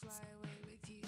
to fly away with you.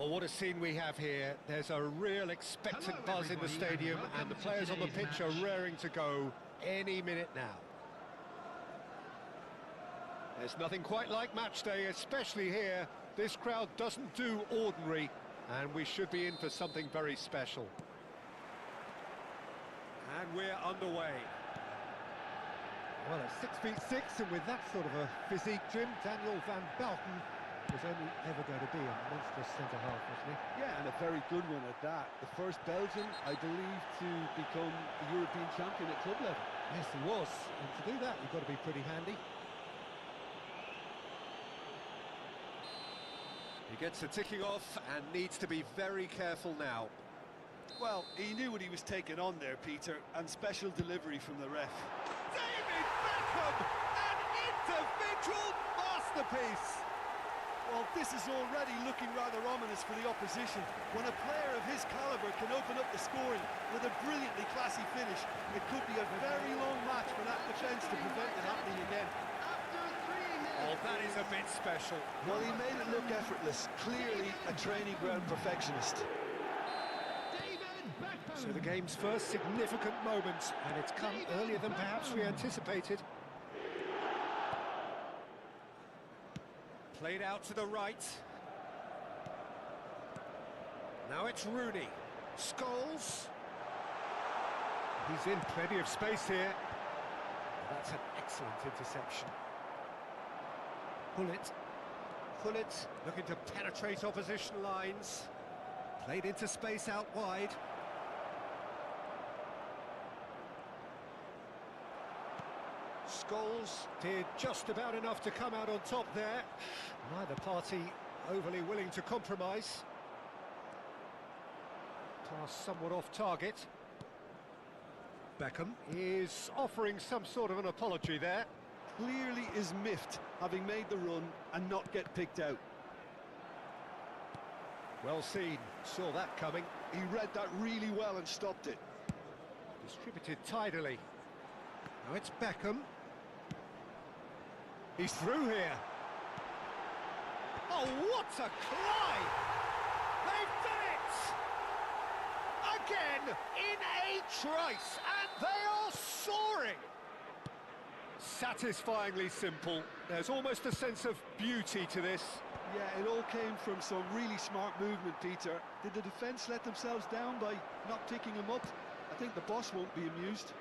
Well, what a scene we have here. There's a real expectant buzz in the stadium, and the players on the pitch are raring to go any minute now. There's nothing quite like match day, especially here. This crowd doesn't do ordinary, and we should be in for something very special. And we're underway. Well, at 6'6", and with that sort of a physique, Jim, Daniel van Belten was only ever going to be a monstrous centre-half, wasn't he? Yeah, and a very good one at that. The first Belgian, I believe, to become a European champion at club level. Yes, he was. And to do that, you've got to be pretty handy. He gets the ticking off and needs to be very careful now. Well, he knew what he was taking on there, Peter, and special delivery from the ref. David Beckham! An individual masterpiece! Well, this is already looking rather ominous for the opposition. When a player of his calibre can open up the scoring with a brilliantly classy finish, it could be a very long match for that defence to prevent it happening again. Oh, that is a bit special. Well, he made it look effortless. Clearly a training ground perfectionist. So the game's first significant moment, and it's come earlier than perhaps we anticipated. Played out to the right. Now it's Rooney. Scholes. He's in plenty of space here. That's an excellent interception. Pullet looking to penetrate opposition lines. Played into space out wide. Scholes did just about enough to come out on top there. Neither party overly willing to compromise. Pass somewhat off target. Beckham is offering some sort of an apology there. Clearly is miffed, having made the run and not get picked out. Well seen, saw that coming. He read that really well and stopped it. Distributed tidily. Now it's Beckham. He's through here. Oh, what a climb! They've done it! Again, in a trice, and they are soaring! Satisfyingly simple. There's almost a sense of beauty to this. Yeah, it all came from some really smart movement, Peter. Did the defence let themselves down by not picking him up? I think the boss won't be amused.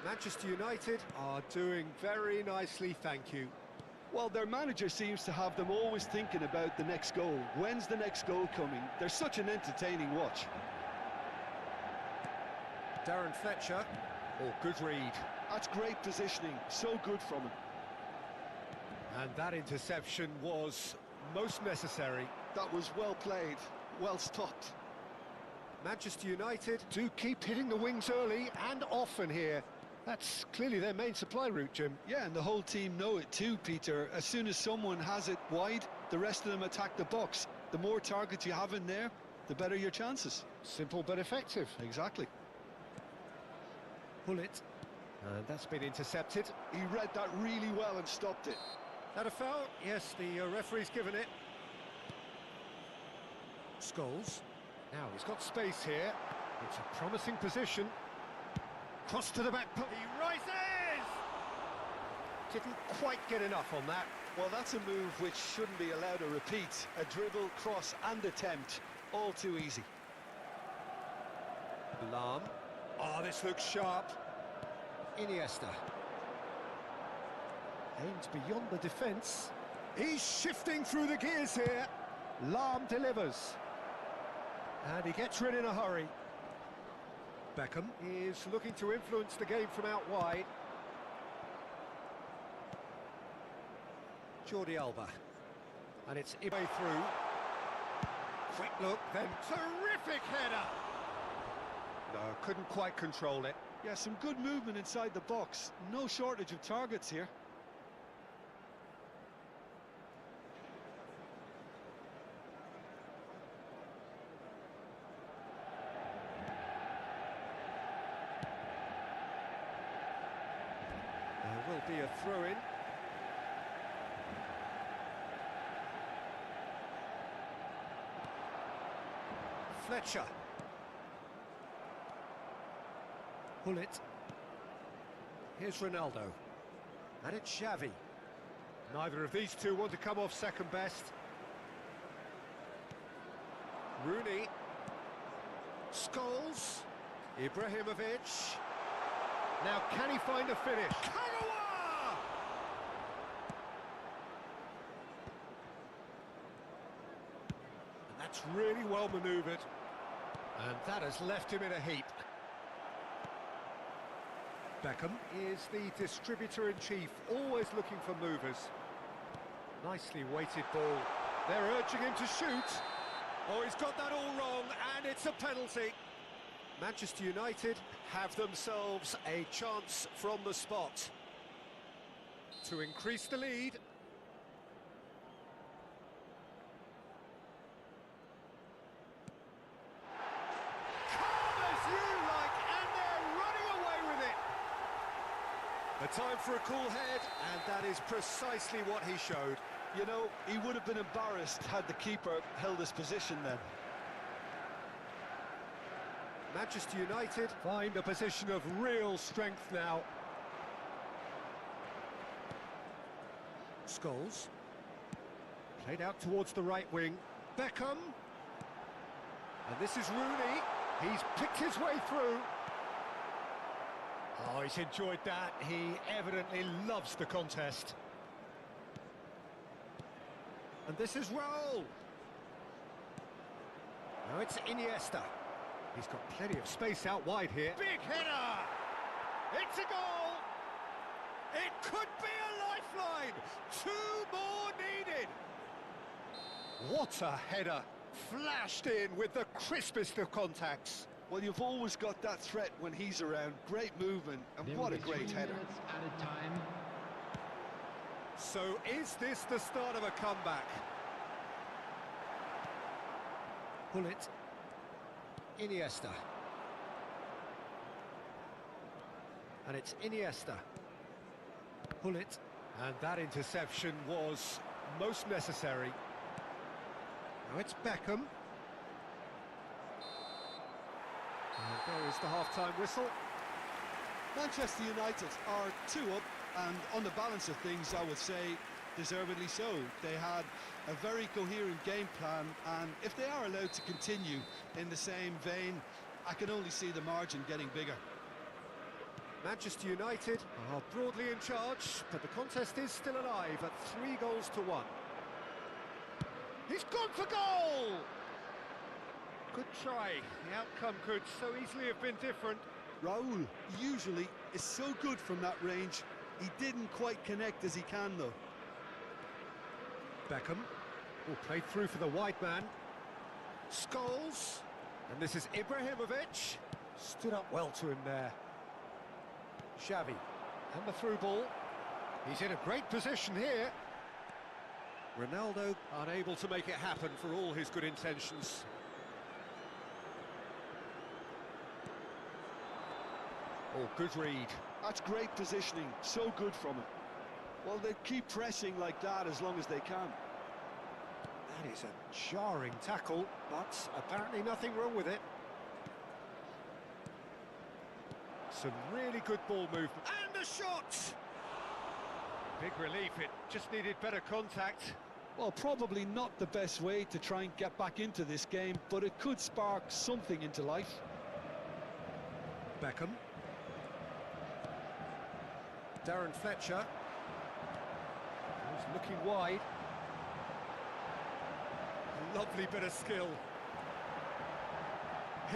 Manchester United are doing very nicely, thank you. Well, their manager seems to have them always thinking about the next goal. When's the next goal coming? They're such an entertaining watch. Darren Fletcher. Oh, good read. That's great positioning, so good from him. And that interception was most necessary. That was well played, well stopped. Manchester United do keep hitting the wings early and often here. That's clearly their main supply route, Jim. Yeah, and the whole team know it too, Peter. As soon as someone has it wide, the rest of them attack the box. The more targets you have in there, the better your chances. Simple but effective. Exactly. Pullet. And that's been intercepted. He read that really well and stopped it. That a foul? Yes, the referee's given it. Scholes. Now he's got space here. It's a promising position. Cross to the back. He rises! Didn't quite get enough on that. Well, that's a move which shouldn't be allowed a repeat. A dribble, cross and attempt. All too easy. Lahm. Oh, this looks sharp. Iniesta. Aims beyond the defence. He's shifting through the gears here. Lahm delivers. And he gets rid in a hurry. Beckham is looking to influence the game from out wide. Jordi Alba. And it's way through. Quick look, then terrific header. No, couldn't quite control it. Yeah, some good movement inside the box. No shortage of targets here. There will be a throw-in. Fletcher. Pullet. Here's Ronaldo. And it's Xavi. Neither of these two want to come off second best. Rooney. Scholes. Ibrahimovic. Now can he find a finish? Kagawa! And that's really well manoeuvred. And that has left him in a heap. Beckham is the distributor-in-chief, always looking for movers. Nicely weighted ball. They're urging him to shoot. Oh, he's got that all wrong, and it's a penalty. Manchester United have themselves a chance from the spot to increase the lead. A time for a cool head, and that is precisely what he showed. You know, he would have been embarrassed had the keeper held his position then. Manchester United find a position of real strength now. Scholes. Played out towards the right wing. Beckham. And this is Rooney. He's picked his way through. Oh, he's enjoyed that. He evidently loves the contest. And this is Raul. Now it's Iniesta. He's got plenty of space out wide here. Big header! It's a goal! It could be a lifeline! 2 more needed! What a header! Flashed in with the crispest of contacts. Well, you've always got that threat when he's around. Great movement, and what a great header. Added time. So is this the start of a comeback? Pull it. Iniesta. And it's Iniesta. Pull it. And that interception was most necessary. Now it's Beckham. And there is the half-time whistle. Manchester United are 2 up, and on the balance of things, I would say deservedly so. They had a very coherent game plan, and if they are allowed to continue in the same vein, I can only see the margin getting bigger. Manchester United are broadly in charge, but the contest is still alive at 3-1. He's gone for goal! Good try. The outcome could so easily have been different. Raul usually is so good from that range. He didn't quite connect as he can, though. Beckham will play through for the wide man. Scholes. And this is Ibrahimovic. Stood up well to him there. Xavi. And the through ball. He's in a great position here. Ronaldo unable to make it happen for all his good intentions. Oh, good read. That's great positioning, so good from him. Well, they keep pressing like that as long as they can. That is a jarring tackle, but apparently nothing wrong with it. Some really good ball movement. And the shot! Big relief, it just needed better contact. Well, probably not the best way to try and get back into this game, but it could spark something into life. Beckham. Darren Fletcher. He's looking wide. Lovely bit of skill.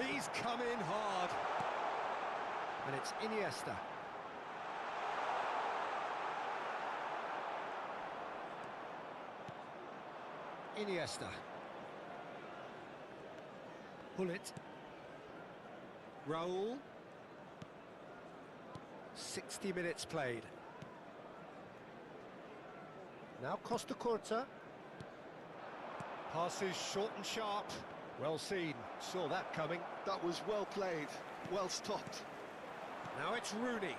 He's come in hard. And it's Iniesta. Iniesta. Pull it. Raul. 60 minutes played. Now Costa Curta. Passes short and sharp. Well seen. Saw that coming. That was well played, well stopped. Now it's Rooney.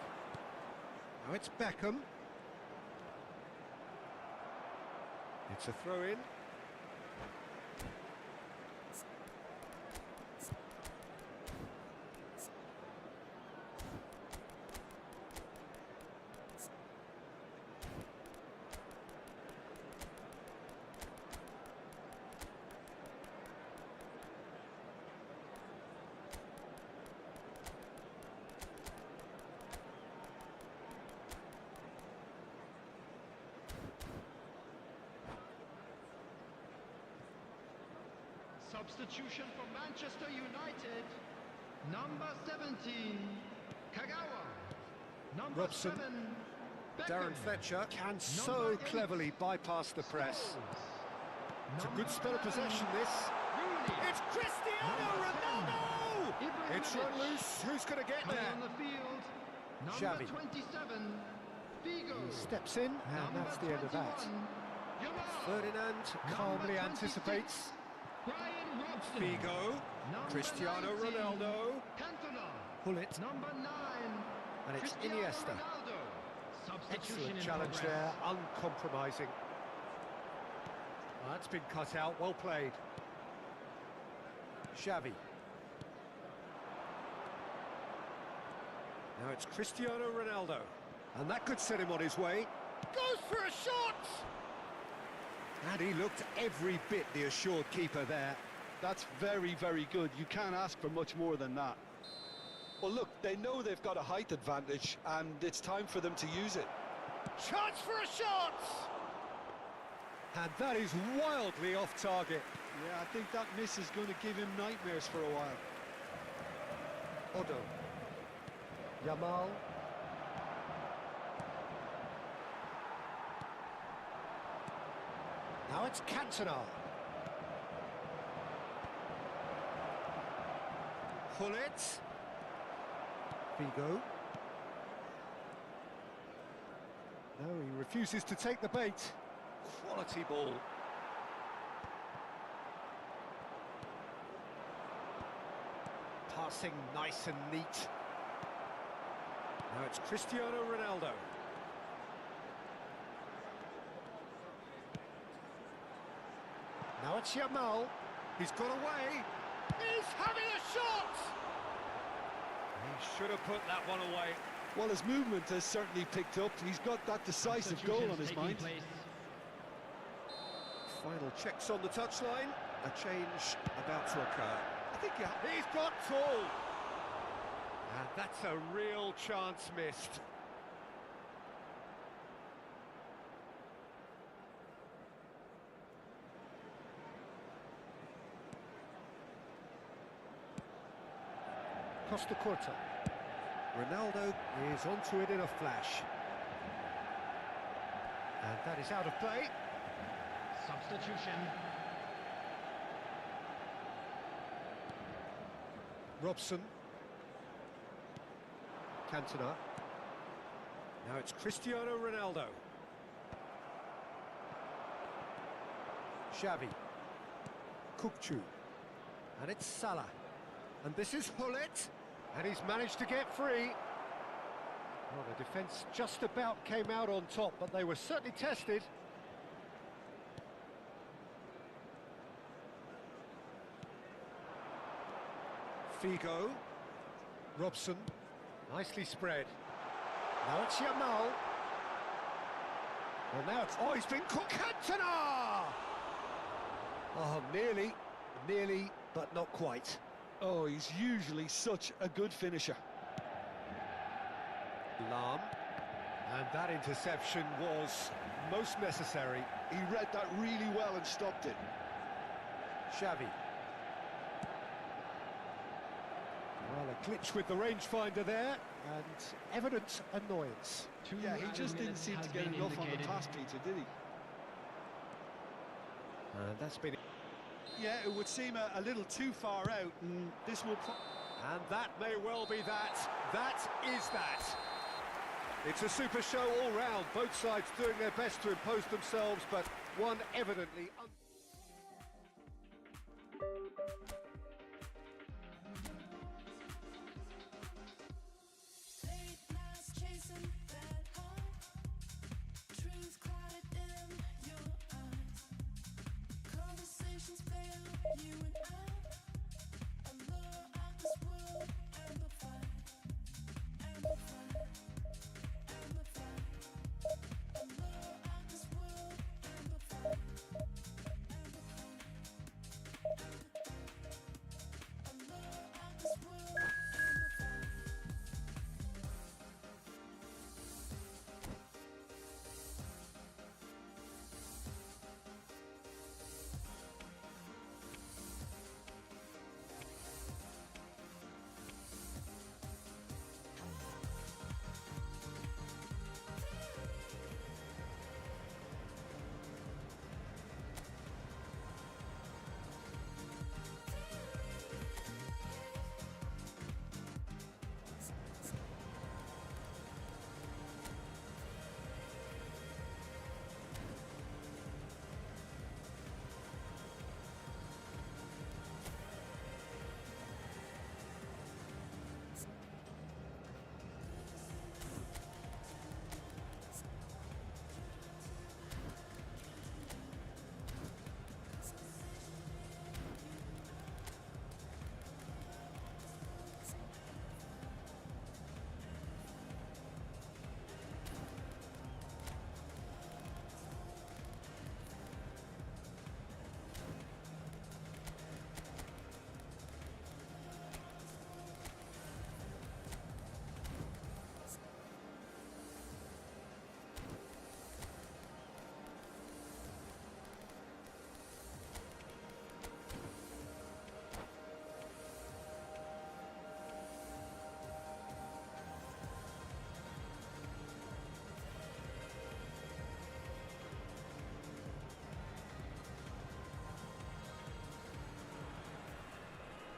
Now it's Beckham. It's a throw-in. Substitution for Manchester United. Number 17, Kagawa. Number Robson. 7, Beckham. Darren Fletcher can so Number 8, cleverly bypass the press. It's a good spell of possession, this. Rooney. It's Cristiano Ronaldo! Ibrahimovic. It's run loose. Who's going to get Play there? on the field. Number Xavi. 27, Figo. He steps in, and Number that's the end of that. 21, Yamal. Ferdinand calmly 26, anticipates. Brian Robson. Figo. Number Cristiano 19, Ronaldo. Cantona. Pull it. Number 9, And it's Cristiano Iniesta. Ronaldo. Substitution Excellent in challenge progress. there, uncompromising. That's been cut out, well played. Xavi. Now it's Cristiano Ronaldo. And that could set him on his way. Goes for a shot! And he looked every bit the assured keeper there. That's very, very good. You can't ask for much more than that. Well, look, they know they've got a height advantage, and it's time for them to use it. Chance for a shot! And that is wildly off target. Yeah, I think that miss is going to give him nightmares for a while. Odo. Yamal. Now it's Cantona. Hullet. Figo. No, he refuses to take the bait. Quality ball. Passing nice and neat. Now it's Cristiano Ronaldo. Now it's Yamal. He's got away. He's having a shot! He should have put that one away. Well, his movement has certainly picked up. He's got that decisive goal on his mind. Final checks on the touchline. A change about to occur. I think he's got tall. And that's a real chance missed. Costa Curta. Ronaldo is onto it in a flash. And that is out of play. Substitution. Robson. Cantona. Now it's Cristiano Ronaldo. Xavi. Kukçu. And it's Salah. And this is Hullet. And he's managed to get free. Well, the defence just about came out on top, but they were certainly tested. Figo. Robson. Nicely spread. Now it's Yamal. Well, now it's... Oh, he's been caught. Cantona! Oh, nearly, but not quite. Oh, he's usually such a good finisher. Lam. And that interception was most necessary. He read that really well and stopped it. Xavi. Well, a glitch with the rangefinder there, and evident annoyance. Yeah, he just didn't seem to get enough on the pass, Peter, did he? And that's been... Yeah, it would seem a little too far out, and this will... And that may well be that. That is that. It's a super show all round. Both sides doing their best to impose themselves, but one evidently... You and I, allure of this world, and the fight, and the fight, and the fight, allure of this world, and the fight.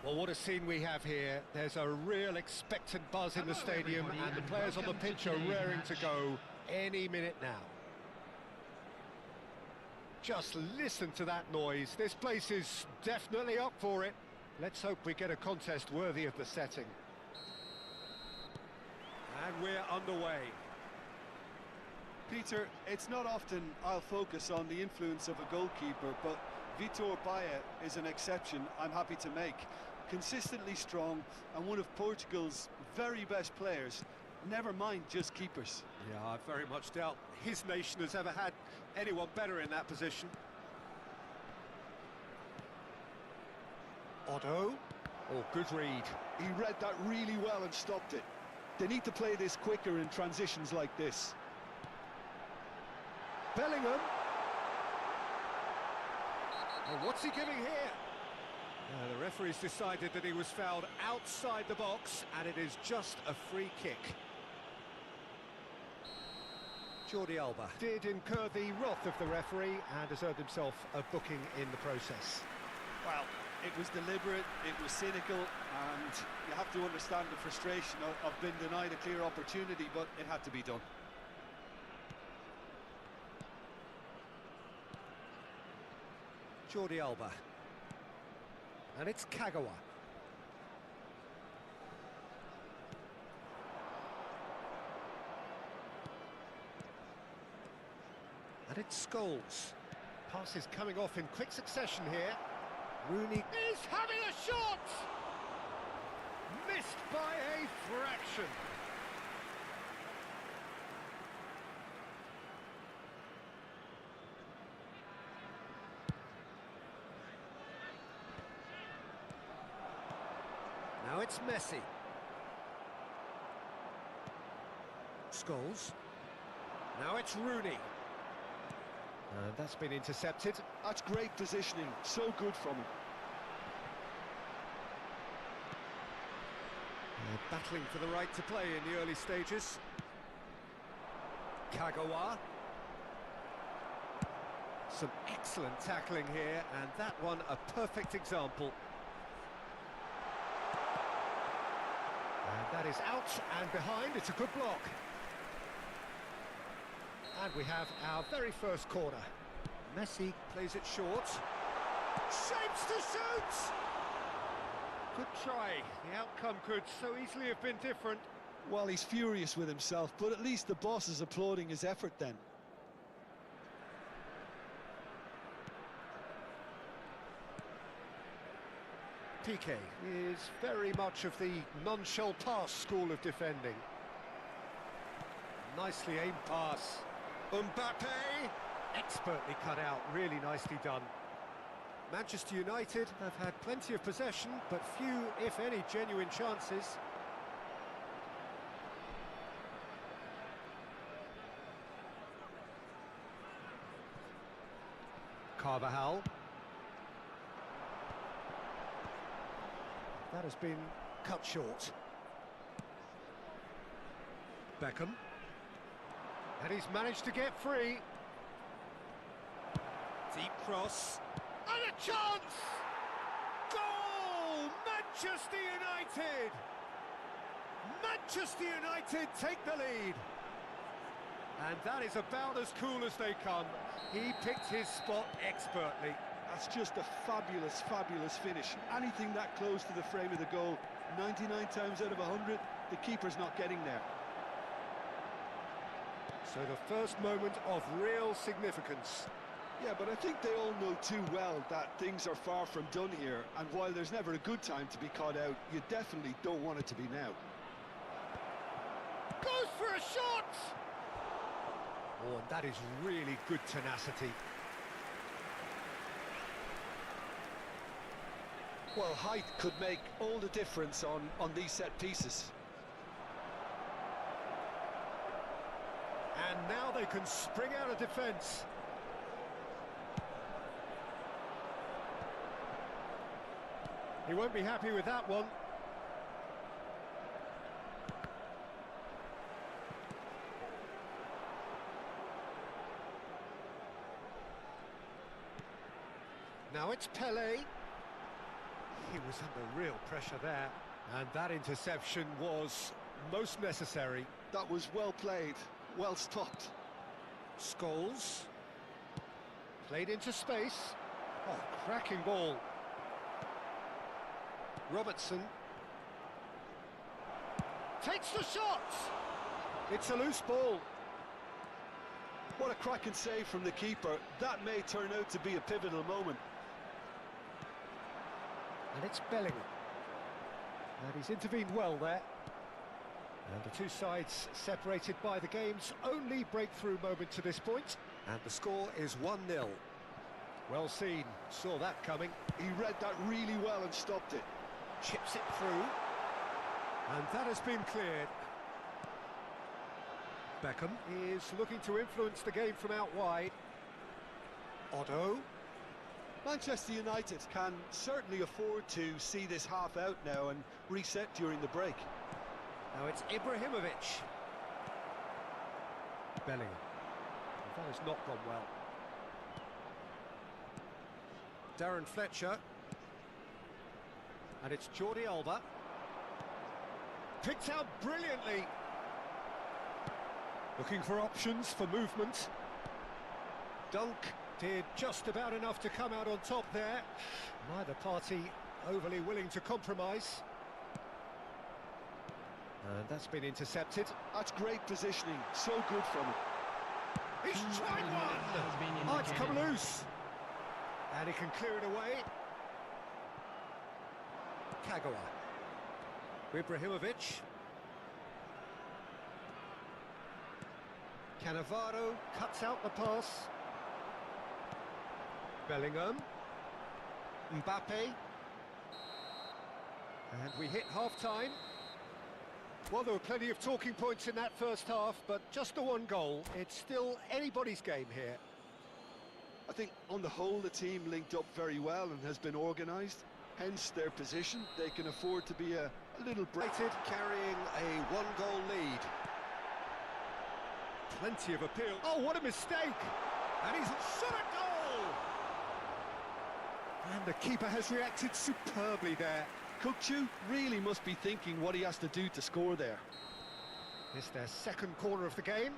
Well, what a scene we have here. There's a real expectant buzz in the Hello, stadium, everybody, and the and players on the welcome to pitch are today's raring to match. go any minute now. Just listen to that noise. This place is definitely up for it. Let's hope we get a contest worthy of the setting. And we're underway. Peter, it's not often I'll focus on the influence of a goalkeeper, but Vitor Baia is an exception I'm happy to make. Consistently strong and one of Portugal's very best players, never mind just keepers. Yeah, I very much doubt his nation has ever had anyone better in that position. Otto. Oh, good read. He read that really well and stopped it. They need to play this quicker in transitions like this. Bellingham. Oh, what's he giving here? The referee's decided that he was fouled outside the box, and it is just a free kick. Jordi Alba did incur the wrath of the referee and has earned himself a booking in the process. Well, it was deliberate, it was cynical, and you have to understand the frustration of being denied a clear opportunity, but it had to be done. Jordi Alba. And it's Kagawa. And it's Scholes. Passes coming off in quick succession here. Rooney is having a shot! Missed by a fraction. Now it's Messi. Scholes. Now it's Rooney. And that's been intercepted. That's great positioning, so good from him. Battling for the right to play in the early stages. Kagawa. Some excellent tackling here, and that one a perfect example. And that is out and behind. It's a good block. And we have our very first corner. Messi plays it short. Shapes to shoot! Good try. The outcome could so easily have been different. Well, he's furious with himself, but at least the boss is applauding his effort then. Piqué is very much of the non-shall-pass school of defending. Nicely aimed pass. Mbappe! Expertly cut out, really nicely done. Manchester United have had plenty of possession, but few, if any, genuine chances. Carvajal. That has been cut short. Beckham. And he's managed to get free. Deep cross. And a chance! Goal! Manchester United! Manchester United take the lead. And that is about as cool as they come. He picked his spot expertly. That's just a fabulous, fabulous finish. Anything that close to the frame of the goal, 99 times out of 100, the keeper's not getting there. So the first moment of real significance. Yeah, but I think they all know too well that things are far from done here, and while there's never a good time to be caught out, you definitely don't want it to be now. Goes for a shot! Oh, and that is really good tenacity. Well, height could make all the difference on these set pieces. And now they can spring out of defence. He won't be happy with that one. Now it's Pelé. He was under real pressure there. And that interception was most necessary. That was well played, well stopped. Scholes. Played into space. Oh, cracking ball. Robertson. Takes the shot! It's a loose ball. What a cracking save from the keeper. That may turn out to be a pivotal moment. And it's Bellingham. And he's intervened well there. And the two sides separated by the game's only breakthrough moment to this point. And the score is 1-0. Well seen, saw that coming. He read that really well and stopped it. Chips it through. And that has been cleared. Beckham is looking to influence the game from out wide. Otto. Manchester United can certainly afford to see this half out now and reset during the break. Now it's Ibrahimovic. Bellingham. That has not gone well. Darren Fletcher. And it's Jordi Alba. Picked out brilliantly. Looking for options for movement. Dunk did just about enough to come out on top there. Neither party overly willing to compromise. And that's been intercepted. That's great positioning, so good from him. He's tried one! Oh, it's come loose. And he can clear it away. Kagawa. Ibrahimovic. Cannavaro cuts out the pass. Bellingham. Mbappe. And we hit half-time. Well, there were plenty of talking points in that first half, but just the one goal. It's still anybody's game here. I think on the whole the team linked up very well and has been organised. Hence their position. They can afford to be a little Rated, carrying a one-goal lead. Plenty of appeal. Oh, what a mistake! And he's shot a goal! And the keeper has reacted superbly there. Kukçu really must be thinking what he has to do to score there. It's their second corner of the game.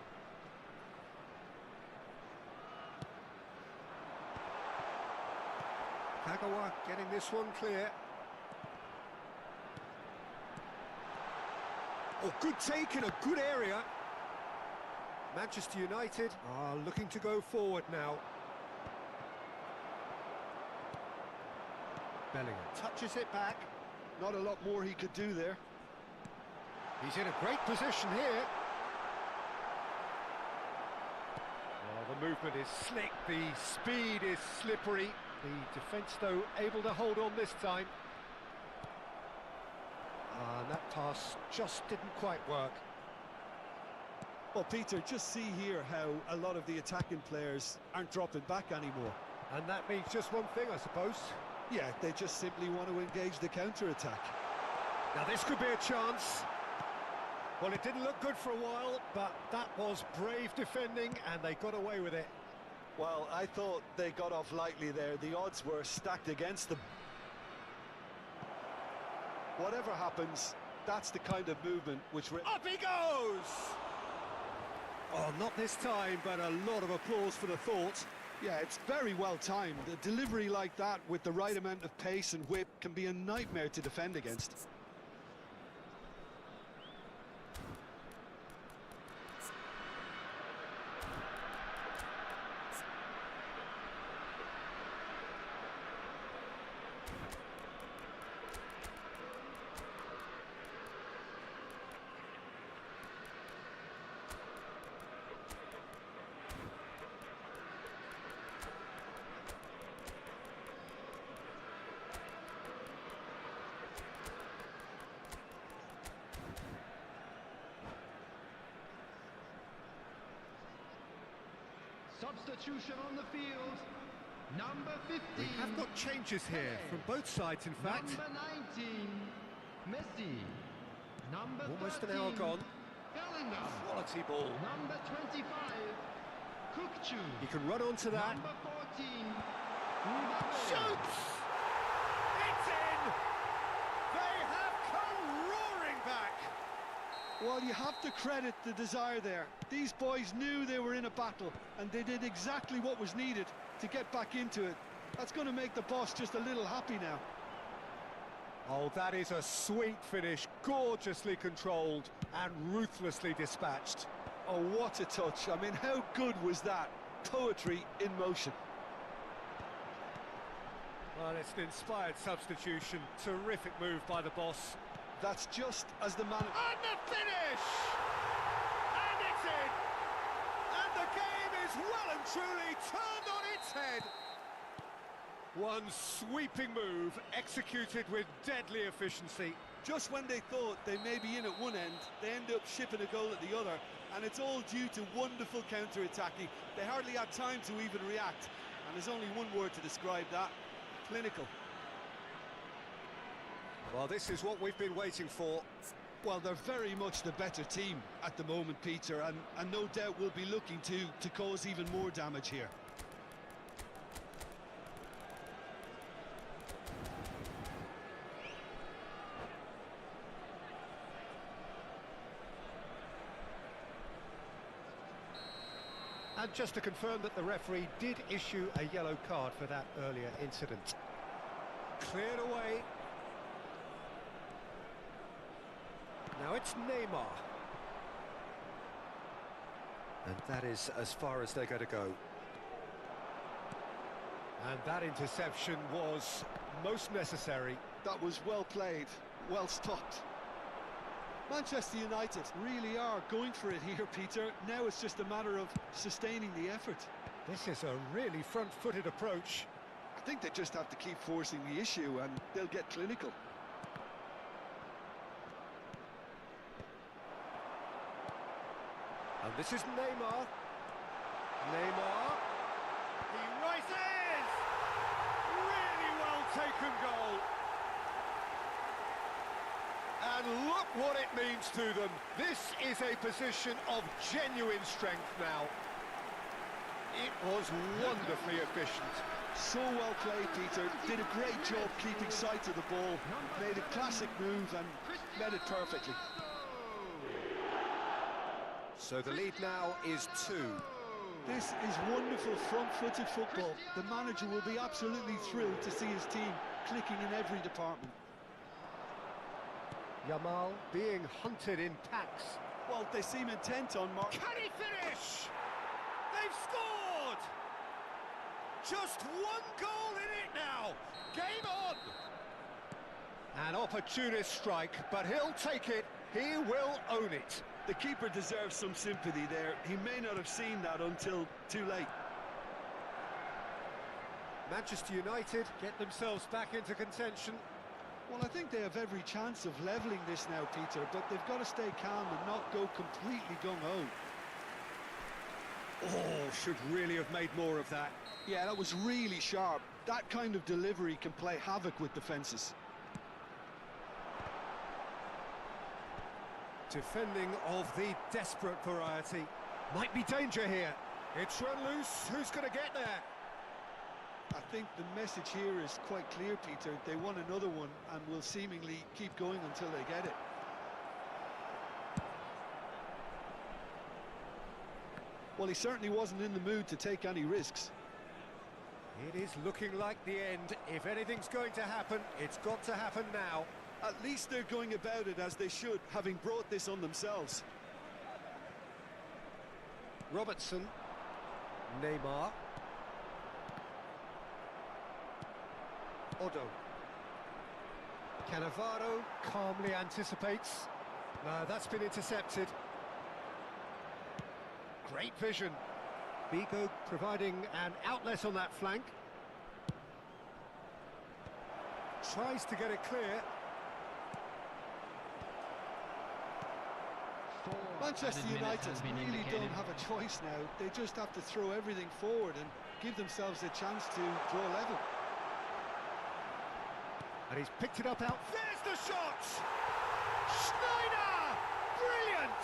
Kagawa getting this one clear. Oh, good take in a good area. Manchester United are looking to go forward now. Bellingham touches it back. Not a lot more he could do there. He's in a great position here. Well, the movement is slick, the speed is slippery. The defence, though, able to hold on this time. And that pass just didn't quite work. Well, Peter, just see here how a lot of the attacking players aren't dropping back anymore. And that means just one thing, I suppose. Yeah, they just simply want to engage the counter-attack. Now this could be a chance. Well, it didn't look good for a while, but that was brave defending and they got away with it. Well, I thought they got off lightly there. The odds were stacked against them. Whatever happens, that's the kind of movement which... Up he goes! Oh, not this time, but a lot of applause for the thought. Yeah, it's very well timed. A delivery like that with the right amount of pace and whip can be a nightmare to defend against. Substitution on the field. Number 15. We have got changes here from both sides, in fact. Number 19, Messi. Number Almost 13, an hour gone. Bellingham. Quality ball. Number 25, Kukçu. He can run onto that. Number 14, Mbappe. Shoots! It's in! Well, you have to credit the desire there. These boys knew they were in a battle, and they did exactly what was needed to get back into it. That's going to make the boss just a little happy now. Oh, that is a sweet finish, gorgeously controlled and ruthlessly dispatched. Oh, what a touch. I mean, how good was that? Poetry in motion. Well, it's an inspired substitution. Terrific move by the boss. That's just as the man... And the finish! And it's in! And the game is well and truly turned on its head. One sweeping move, executed with deadly efficiency. Just when they thought they may be in at one end, they end up shipping a goal at the other, and it's all due to wonderful counter-attacking. They hardly had time to even react, and there's only one word to describe that: clinical. Well, this is what we've been waiting for. Well, they're very much the better team at the moment, Peter, and no doubt will be looking to cause even more damage here. And just to confirm that the referee did issue a yellow card for that earlier incident. Cleared away. Now it's Neymar. And that is as far as they're going to go. And that interception was most necessary. That was well played, well stopped. Manchester United really are going for it here, Peter. Now it's just a matter of sustaining the effort. This is a really front-footed approach. I think they just have to keep forcing the issue and they'll get clinical. And this is Neymar. Neymar. He rises! Really well taken goal. And look what it means to them. This is a position of genuine strength now. It was wonderfully efficient. So well played, Peter. Did a great job keeping sight of the ball. Made a classic move and met it perfectly. So the lead now is 2. This is wonderful front-footed football. The manager will be absolutely thrilled to see his team clicking in every department. Yamal being hunted in packs. Well, they seem intent on mark. Can he finish? They've scored! Just one goal in it now. Game on! An opportunist strike, but he'll take it. He will own it. The keeper deserves some sympathy there. He may not have seen that until too late. Manchester United get themselves back into contention. Well, I think they have every chance of levelling this now, Peter, but they've got to stay calm and not go completely gung-ho. Oh, should really have made more of that. Yeah, that was really sharp. That kind of delivery can play havoc with defences. Defending of the desperate variety. Might be danger here. It's run loose. Who's going to get there? I think the message here is quite clear, Peter. They want another one and will seemingly keep going until they get it. Well, he certainly wasn't in the mood to take any risks. It is looking like the end. If anything's going to happen, it's got to happen now. At least they're going about it as they should, having brought this on themselves. Robertson. Neymar. Odo. Cannavaro calmly anticipates. No, that's been intercepted. Great vision. Vigo providing an outlet on that flank. Tries to get it clear. Manchester United really don't have a choice now. They just have to throw everything forward and give themselves a chance to draw level. And he's picked it up out. There's the shot! Schneider! Brilliant!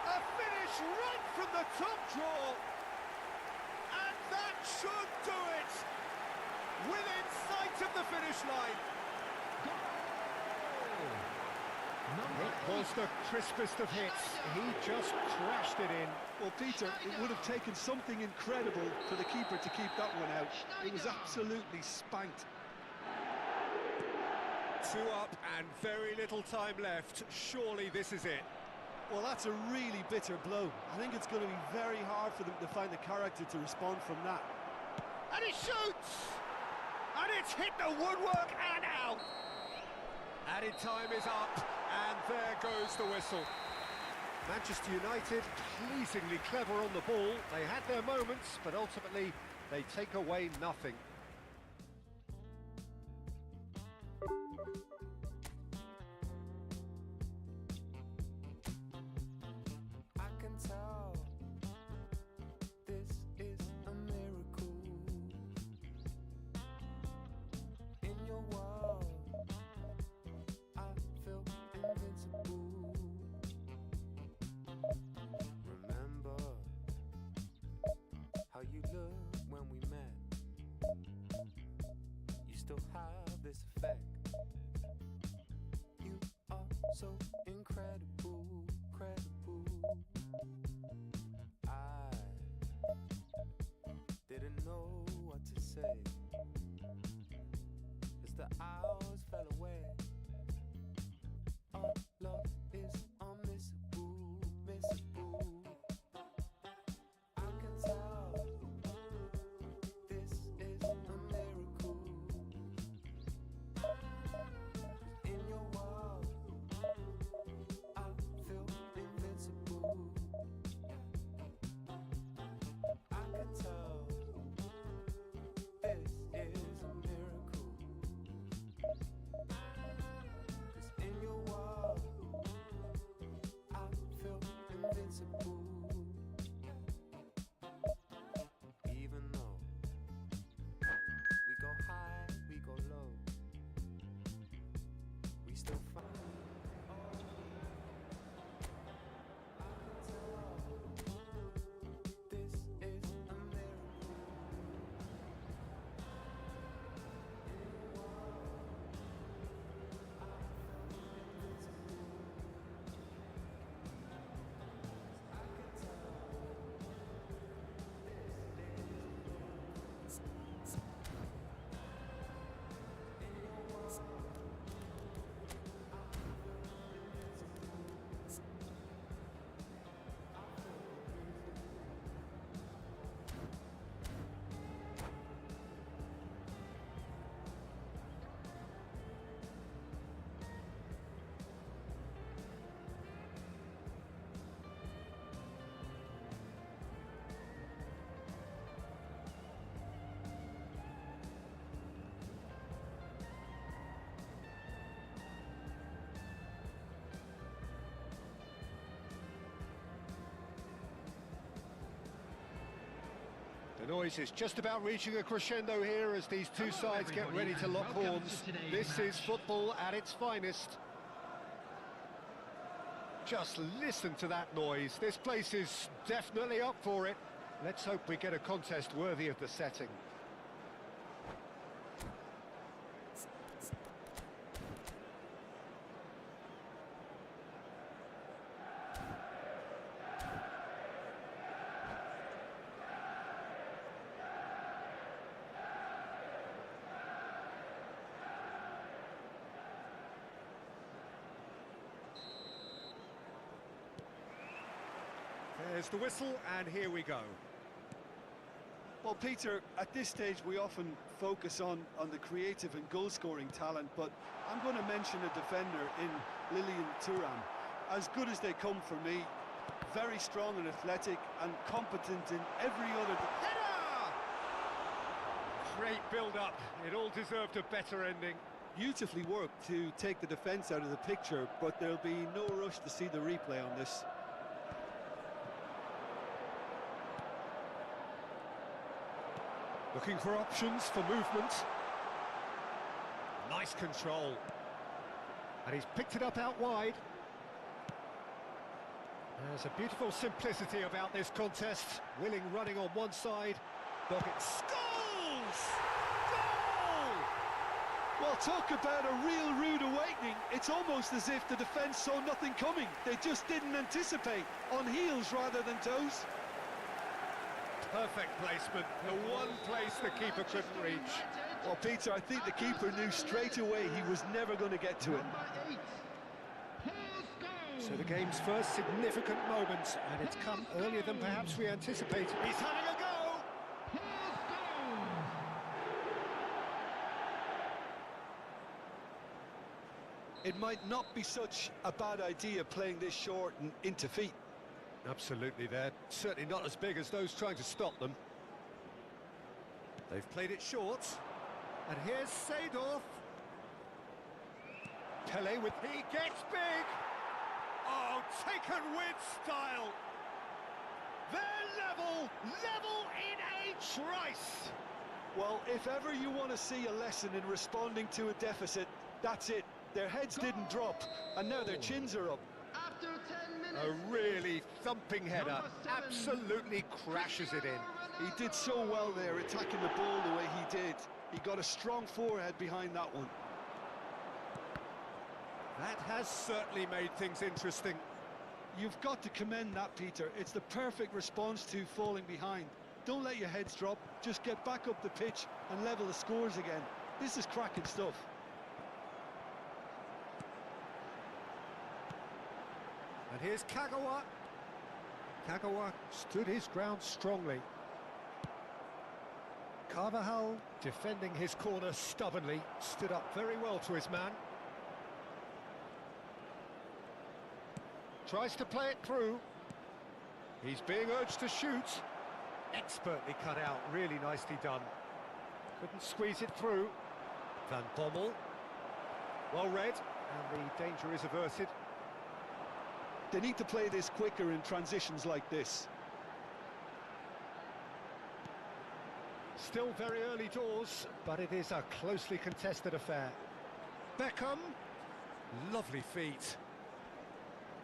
A finish right from the top draw. And that should do it! Within sight of the finish line. Number It was the crispest of hits. He just crashed it in. Well, Peter, it would have taken something incredible for the keeper to keep that one out. It was absolutely spanked. 2 up and very little time left. Surely this is it. Well, that's a really bitter blow. I think it's going to be very hard for them to find the character to respond from that. And he shoots! And it's hit the woodwork and out! Added time is up, and there goes the whistle. Manchester United, pleasingly clever on the ball. They had their moments, but ultimately they take away nothing. I can tell this is a miracle. In your world, I feel invincible. Remember how you looked when we met. You still have this effect. You are so incredible, credible. I didn't know what to say as the hours fell away. Our love is unmissable, missable. I can tell this is a miracle. In your world, I feel invincible. I can tell this is a miracle. 'Cause in your world, I feel invincible. Even though we go high, we go low, we still find. This is a miracle. The noise is just about reaching a crescendo here as these two sides get ready to lock horns. This is football at its finest. Just listen to that noise. This place is definitely up for it. Let's hope we get a contest worthy of the setting. There's the whistle, and here we go. Well, Peter, at this stage we often focus on the creative and goal-scoring talent, but I'm going to mention a defender in Lilian Thuram. As good as they come for me, very strong and athletic and competent in every other... Header! Great build-up. It all deserved a better ending. Beautifully worked to take the defence out of the picture, but there'll be no rush to see the replay on this. Looking for options for movement. Nice control. And he's picked it up out wide. There's a beautiful simplicity about this contest. Willing running on one side. Doggett scores! Goal! Well, talk about a real rude awakening. It's almost as if the defence saw nothing coming. They just didn't anticipate, on heels rather than toes. Perfect placement, the one place the keeper couldn't reach. Well, Peter, I think the keeper knew straight away he was never going to get to it. Number 8, Paul Scholes. So the game's first significant moment, and it's come earlier than perhaps we anticipated. He's having a go! Paul Scholes. It might not be such a bad idea playing this short and into feet. Absolutely, they're certainly not as big as those trying to stop them. They've played it short. And here's Seedorf. Pele with... He gets big! Oh, taken with style! They're level in a trice! Well, if ever you want to see a lesson in responding to a deficit, that's it. Their heads didn't drop, and now their chins are up. After 10 minutes. A really thumping header, Number 7. absolutely crashes it in. He did so well there, attacking the ball the way he did. He got a strong forehead behind that one. That has certainly made things interesting. You've got to commend that, Peter. It's the perfect response to falling behind. Don't let your heads drop, just get back up the pitch and level the scores again. This is cracking stuff. And here's Kagawa. Kagawa stood his ground strongly. Carvajal, defending his corner stubbornly, stood up very well to his man. Tries to play it through. He's being urged to shoot. Expertly cut out, really nicely done. Couldn't squeeze it through. Van Bommel. Well read, and the danger is averted. They need to play this quicker in transitions like this. Still very early doors, but it is a closely contested affair. Beckham. Lovely feet.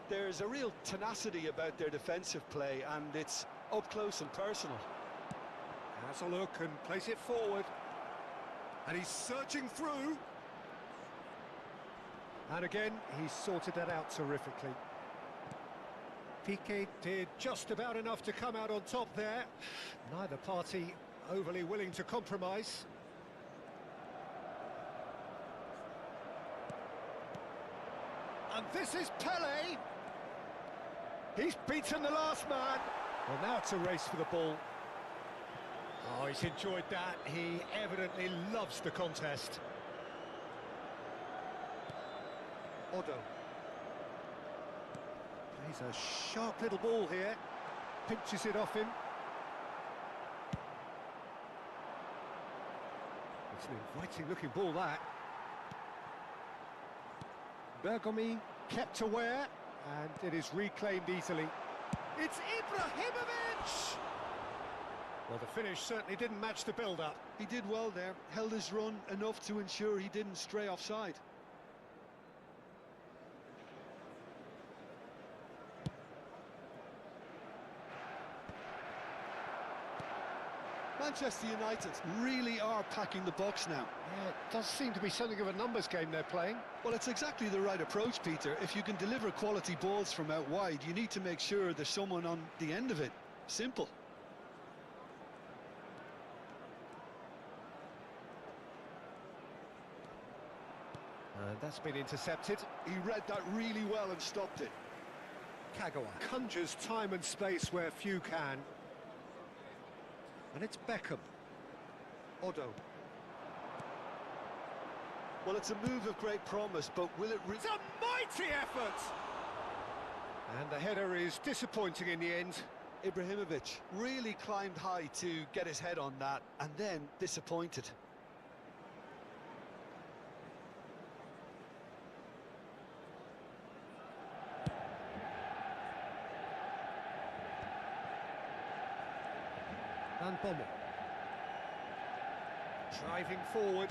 There's a real tenacity about their defensive play, and it's up close and personal. Has a look and plays it forward. And he's searching through. And again, he's sorted that out terrifically. Piqué did just about enough to come out on top there. Neither party overly willing to compromise. And this is Pele. He's beaten the last man. Well, now it's a race for the ball. Oh, he's enjoyed that. He evidently loves the contest. Odo. Plays a sharp little ball here. Pinches it off him. It's an inviting looking ball, that. Bergomi kept aware, and it is reclaimed easily. It's Ibrahimovic! Well, the finish certainly didn't match the build-up. He did well there, held his run enough to ensure he didn't stray offside. Manchester United really are packing the box now. Yeah, it does seem to be something of a numbers game they're playing. Well, it's exactly the right approach, Peter. If you can deliver quality balls from out wide, you need to make sure there's someone on the end of it. Simple. And that's been intercepted. He read that really well and stopped it. Kagawa conjures time and space where few can. And it's Beckham. Odo. Well, it's a move of great promise, but will it... It's a mighty effort! And the header is disappointing in the end. Ibrahimovic really climbed high to get his head on that, and then disappointed. Van Bommel. Driving forward.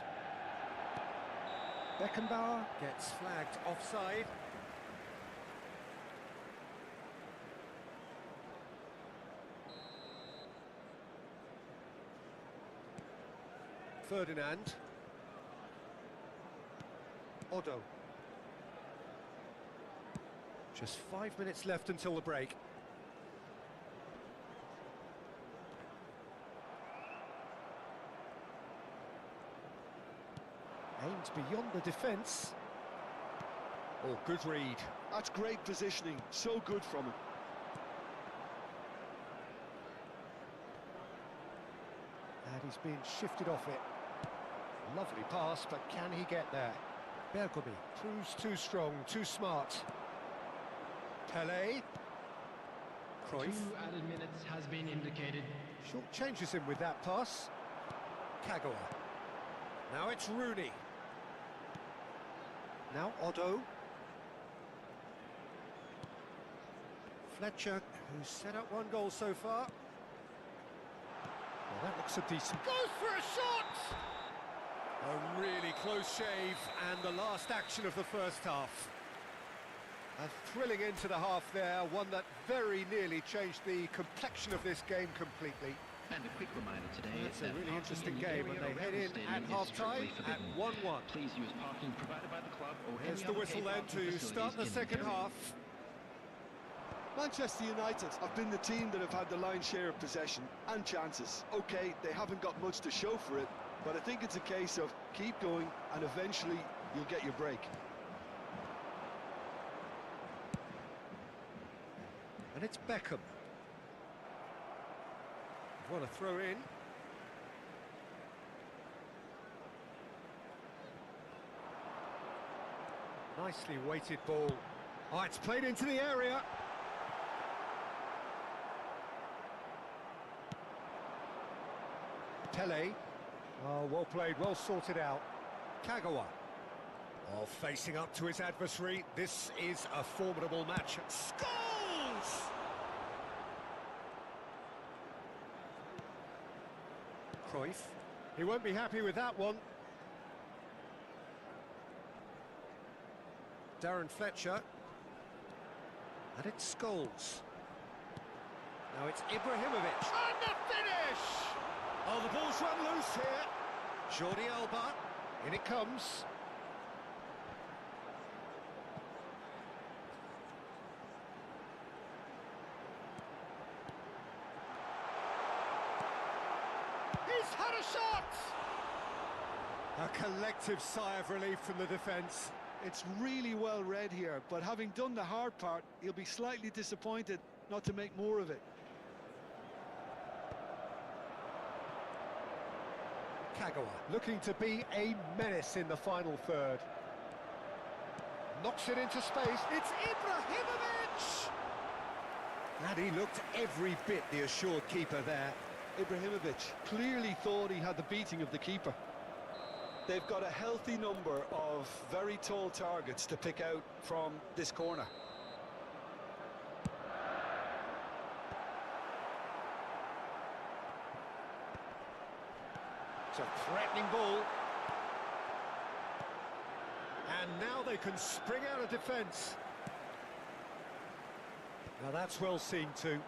Beckenbauer gets flagged offside. Ferdinand. Otto. Just 5 minutes left until the break. Aimed beyond the defence. Oh, good read. That's great positioning, so good from him. And he's being shifted off it. Lovely pass, but can he get there? Bergomi proves too strong, too smart. Pelé. Cruyff. 2 added minutes has been indicated. Short changes him with that pass. Kagawa. Now it's Rooney. Now Otto. Fletcher, who's set up 1 goal so far. Well, that looks a decent... Goes for a shot! A really close shave, and the last action of the first half. A thrilling end to the half there, one that very nearly changed the complexion of this game completely. And a quick reminder today, It's a really interesting game, and they head in at half-time at 1-1. Please use parking provided by the club or There's any the other whistle paid then parking to start the facilities in second area. half. Manchester United have been the team that have had the lion's share of possession and chances. Okay, they haven't got much to show for it, but I think it's a case of keep going and eventually you'll get your break. And it's Beckham. Want to throw in. Nicely weighted ball. Oh, it's played into the area. Pelé. Oh, well played, well sorted out. Kagawa. Oh, facing up to his adversary. This is a formidable match. Scores! Cruyff. He won't be happy with that one. Darren Fletcher. And it's Scholes. Now it's Ibrahimovic. And the finish! Oh, the ball's run loose here. Jordi Alba. In it comes. He's had a shot! A collective sigh of relief from the defence. It's really well read here, but having done the hard part, he'll be slightly disappointed not to make more of it. Kagawa looking to be a menace in the final third. Knocks it into space. It's Ibrahimovic! And he looked every bit the assured keeper there. Ibrahimovic clearly thought he had the beating of the keeper. They've got a healthy number of very tall targets to pick out from this corner. It's a threatening ball. And now they can spring out of defence. Now that's well seen too.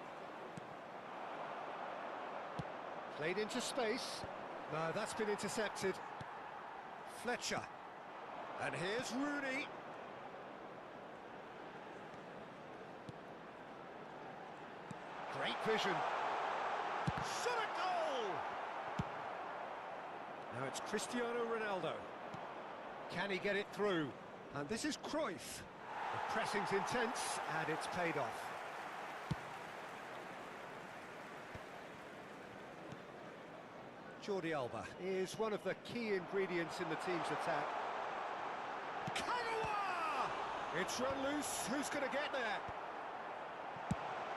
Played into space. No, that's been intercepted. Fletcher. And here's Rooney. Great vision. Shot a goal! Now it's Cristiano Ronaldo. Can he get it through? And this is Cruyff. The pressing's intense, and it's paid off. Jordi Alba is one of the key ingredients in the team's attack. Kagawa! It's run loose. Who's going to get there?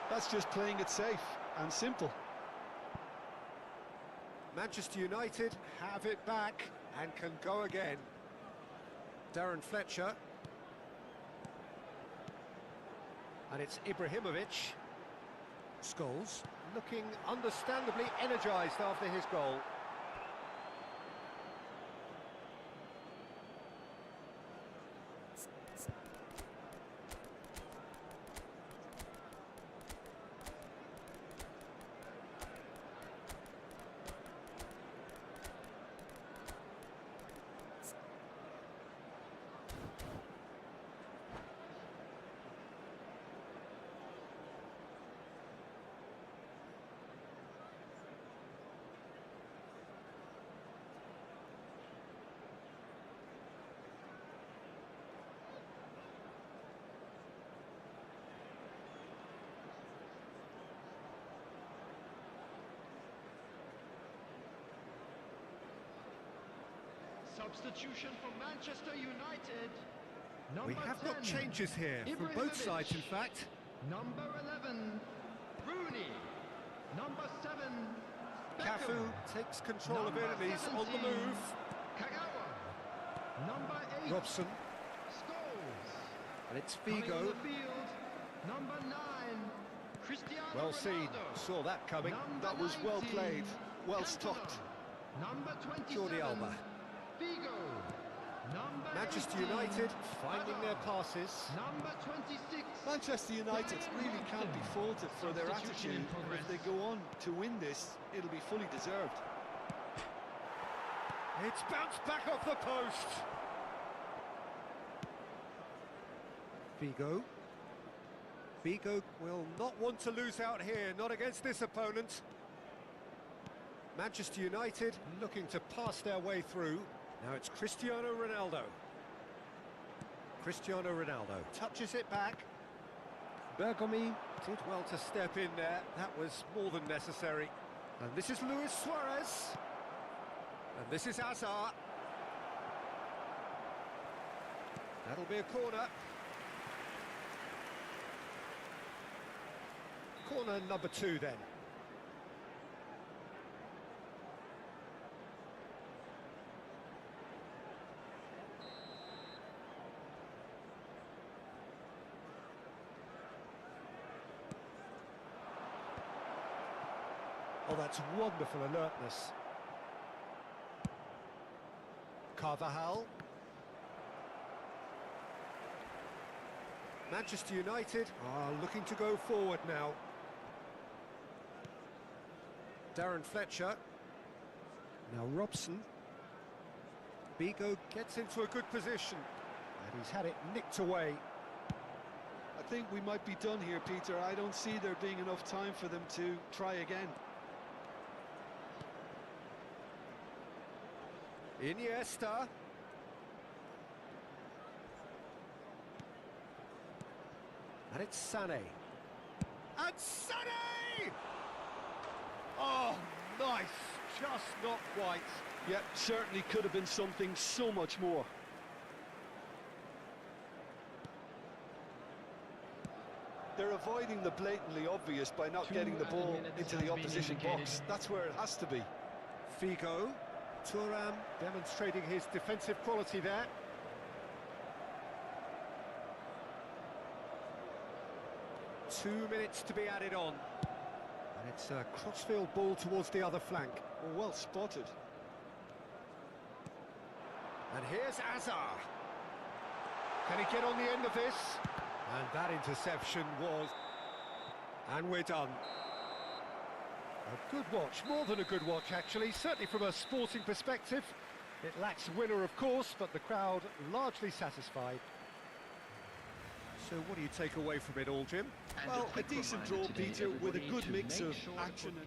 That's just playing it safe and simple. Manchester United have it back and can go again. Darren Fletcher. And it's Ibrahimovic. Scholes looking understandably energised after his goal. Substitution for Manchester United. We Number have 10, got changes here, from both sides in fact. Number 11, Rooney. Number 7, Cafu Beckham. takes control of Number it and he's on the 17, move. Kagawa. Number 8, Robson, Scholes. and it's Coming on Figo. the field, number 9, Cristiano Well seen, Ronaldo. saw that coming. Number That was well 19, played, well Cantona. stopped. Number 27, Jordi Alba. Figo. Number Manchester 18, United finding their Hazard. passes. Number 26, Manchester United really can't be faulted for their Substitution in attitude. And progress. if they go on to win this, it'll be fully deserved. It's bounced back off the post. Figo. Figo will not want to lose out here, not against this opponent. Manchester United looking to pass their way through. Now it's Cristiano Ronaldo. Cristiano Ronaldo touches it back. Bergomi did well to step in there. That was more than necessary. And this is Luis Suarez. And this is Hazard. That'll be a corner. Corner number 2 then. Oh, that's wonderful alertness. Carvajal. Manchester United are looking to go forward now. Darren Fletcher. Now Robson. Figo gets into a good position. And he's had it nicked away. I think we might be done here, Peter. I don't see there being enough time for them to try again. Iniesta. And it's Sané. And Sané! Oh, nice. Just not quite. Yeah, certainly could have been something so much more. They're avoiding the blatantly obvious by not 2 getting the ball minutes into has the been opposition indicated. box. That's where it has to be. Figo. Thuram demonstrating his defensive quality there. Two minutes to be added on. And it's a crossfield ball towards the other flank. Well spotted. And here's Hazard. Can he get on the end of this? And that interception was... And we're done. A good watch, more than a good watch actually, certainly from a sporting perspective. It lacks winner of course, but the crowd largely satisfied. So what do you take away from it all, Jim? And Well, a quick decent reminder draw, today, Peter, with a everybody, good to mix make of sure action for- and...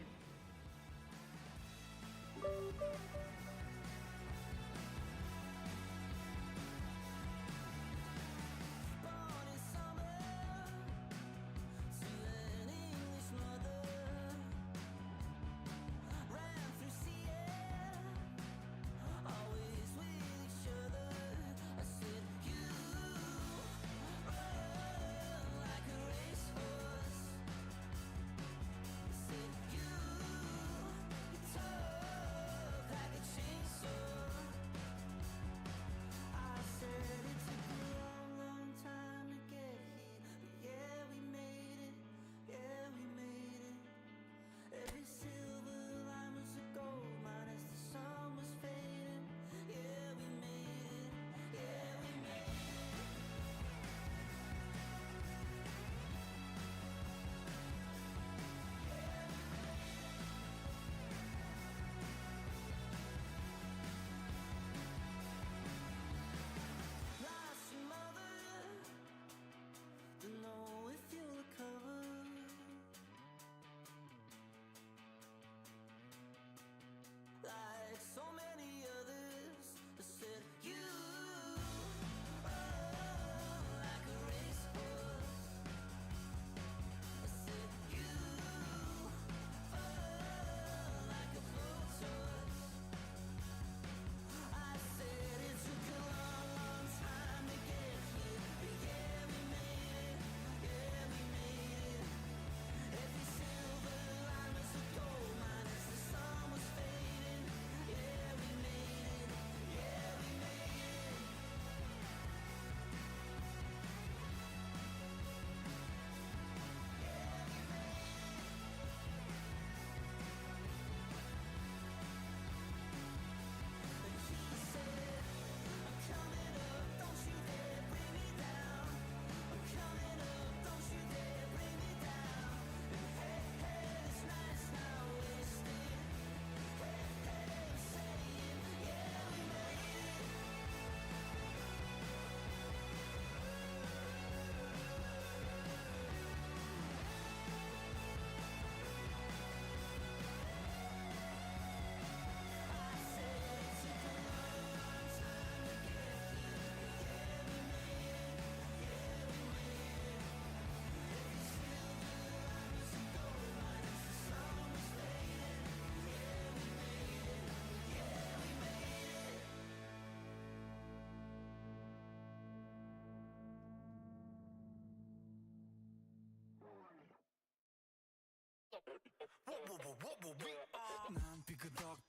난 삐그덕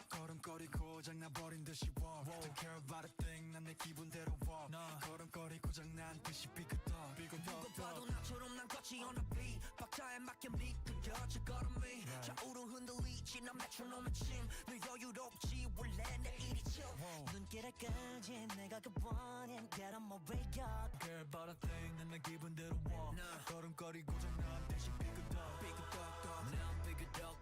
걸음걸이 고장나버린 듯이 walk Don't care about a thing 난 내 기분대로 walk 걸음걸이 고장난 듯이 삐그덕 누가 봐도 나처럼 난 걷지 on a beat 박자에 맞게 미끄러져 걸음이 좌우로 흔들리지 난 메트로놈의 침늘 여유롭지 원래 내 일이 chill 눈길을 끄지 내가 그 원인 Get on my way up Care about a thing 난 내 기분대로 walk 걸음걸이 고장난 듯이 삐그덕 난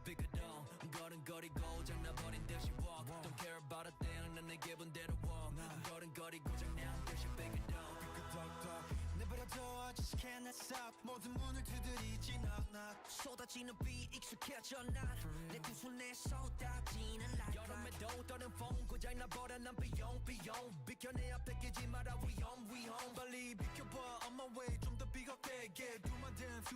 삐그덕 걸음걸이 고장나버린 듯이 walk Don't care about a thing 난 내 기분대로 walk 걸음걸이 고장난 듯이 삐그덕 내버려둬 just can't stop 모든 문을 두드리지 knock knock 쏟아지는 비 익숙해져 난내 두 손에 쏟아지는 light 여름에도 떠는 폰 고장나버려 난 비용 비켜 내 앞에 끼지 마라 위험 빨리 비켜봐 on my way 좀 더 비겁되게 Do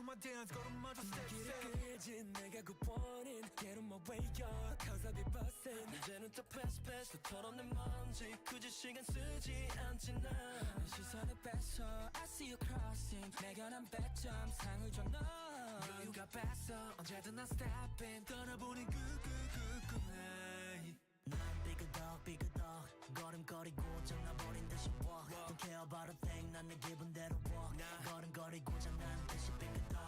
my dance 걸음마저 step 길을 끄지 내가 그 원인 Get on my way up Cause I'll be bustin' 이제는 또 패스 또 털어낸 먼지 굳이 시간 쓰지 않지 난 시선을 뺏어 I see you crossing 내가 난 100점 상을 줘 너 여유가 뺐어 언제든 난 step in 떠나보니 난 삐그덕 걸음걸이 고장나버린 듯이 walk Don't care about a thing 난 내 기분대로 walk 걸음걸이 고장난 듯이 삐그덕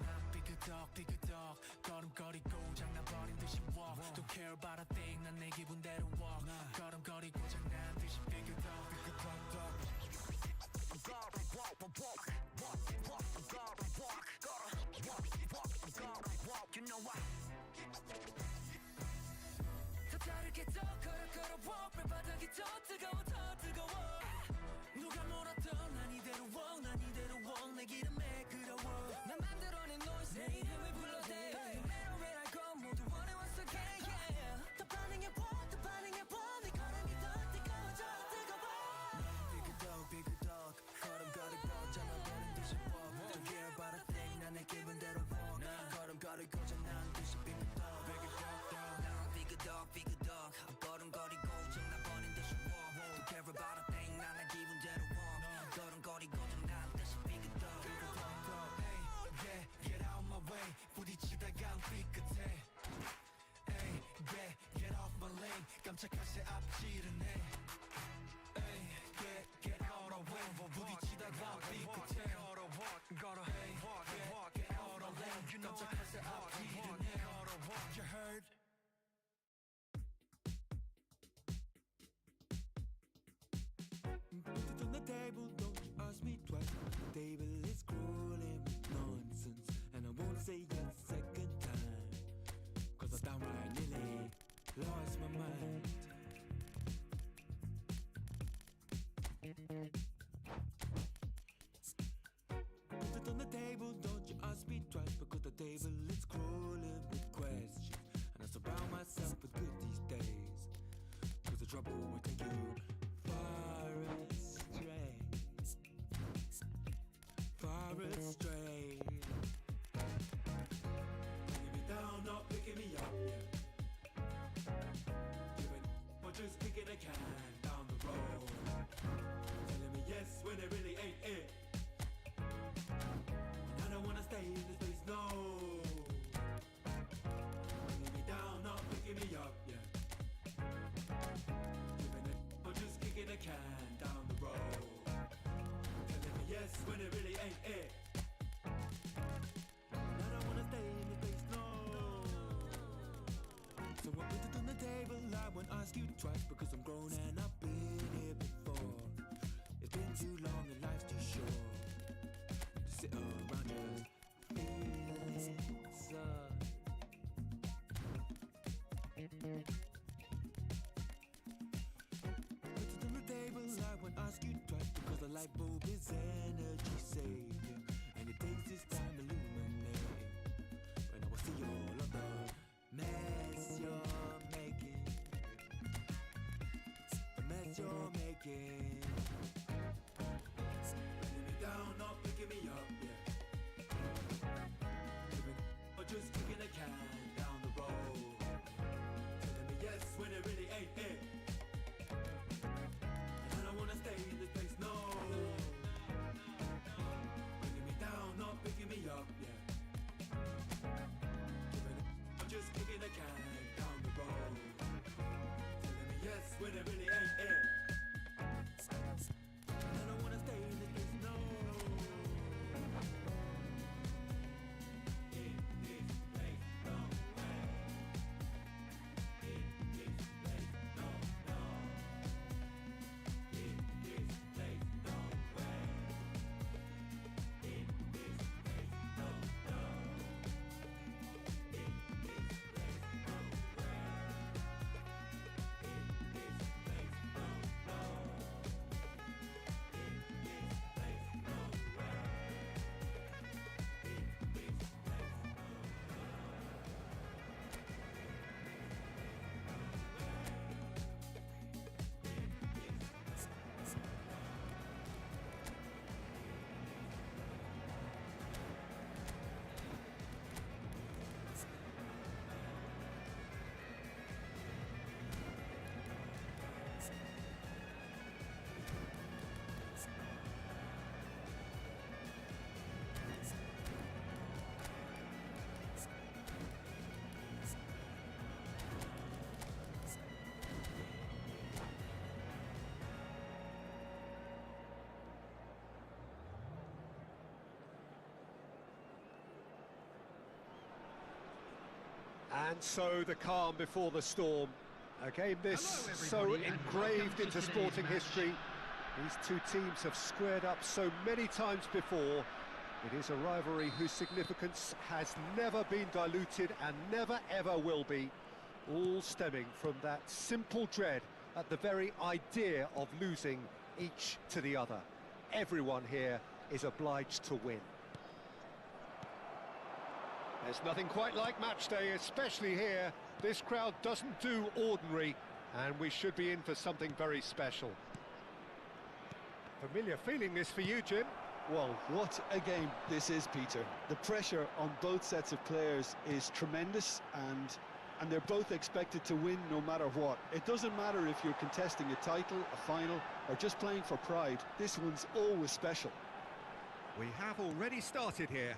난 삐그덕 걸음걸이 고장나버린 듯이 walk Don't care about a thing 난 내 기분대로 walk 걸음걸이 고장난 듯이 삐그덕 You know what? 더 다르게 더 걸어 walk 발바닥이 더 뜨거워 누가 뭐라던 난 이대로 walk 내 기름에 그려워 난 만들어낸 noise 내 이름을 불러대 Where I go 모두 원해 once again yeah 더 반응해봐 네 걸음이 더 뜨거워져 삐그덕 걸음걸이 고장나버린 듯이 walk Don't care about a thing 난 내 기분대로 walk 걸음걸이 고장난 듯이 삐그덕 난 삐그덕 걸음걸이 고장나버린 듯이 walk Don't care about a thing 난 내 기분대로 walk 걸음걸이 고장난 듯이 삐그덕 Hey, get out my way 부딪히다간 삐끗해 Hey, get off my lane 깜짝할 새 앞지르네 Hey, get out of way 부딪히다간 삐끗해 걸어 Hey, get out of lane 깜짝할 새 앞지르네 You heard? Put it on the table, don't ask me twice. The table is crawling with nonsense, and I won't say yes second time. Cause I downright nearly lost my mind. Put it on the table, don't you ask me twice. Because the table is crawling with questions, and I surround myself with good these days. Cause the trouble will take you far astray. Picking me down, not picking me up, yeah. Giving or just kicking a can down the road. Telling me yes when it really ain't it. And I don't wanna stay in this place, no. Picking me down, not picking me up, yeah. Giving it or just kicking a can down the road. Telling me yes when it really ain't it. And I don't wanna stay in this place, no. So I put it on the table, I won't ask you twice. Because I'm grown and I've been here before. It's been too long and life's too short to sit around just feeling sad. Put it on the table, I won't ask you twice. Because the light bulb is energy saving, and it takes this time to illuminate. When I will see all of the mess you're making, the mess you're making. Bringing me down, not picking me up, yeah. Giving or just kicking a can down the road. Telling me yes when it really ain't it. And I don't wanna stay in this place, no. when it really ain't it. I don't wanna stay in this place, no. In this place, no way. In this place, no, no. In this place, no way. In this place, no, no. In this place, no way. In this place, no, no. In this place, no way. In this place, And so the calm before the storm. A game this Hello, so everybody, and engraved welcome to into today's sporting match. history. These two teams have squared up so many times before. It is a rivalry whose significance has never been diluted and never ever will be. All stemming from that simple dread at the very idea of losing each to the other. Everyone here is obliged to win. There's nothing quite like match day, especially here. This crowd doesn't do ordinary, and we should be in for something very special. Familiar feeling this for you, Jim? Well, what a game this is, Peter. The pressure on both sets of players is tremendous, and they're both expected to win no matter what. It doesn't matter if you're contesting a title, a final, or just playing for pride. This one's always special. We have already started here.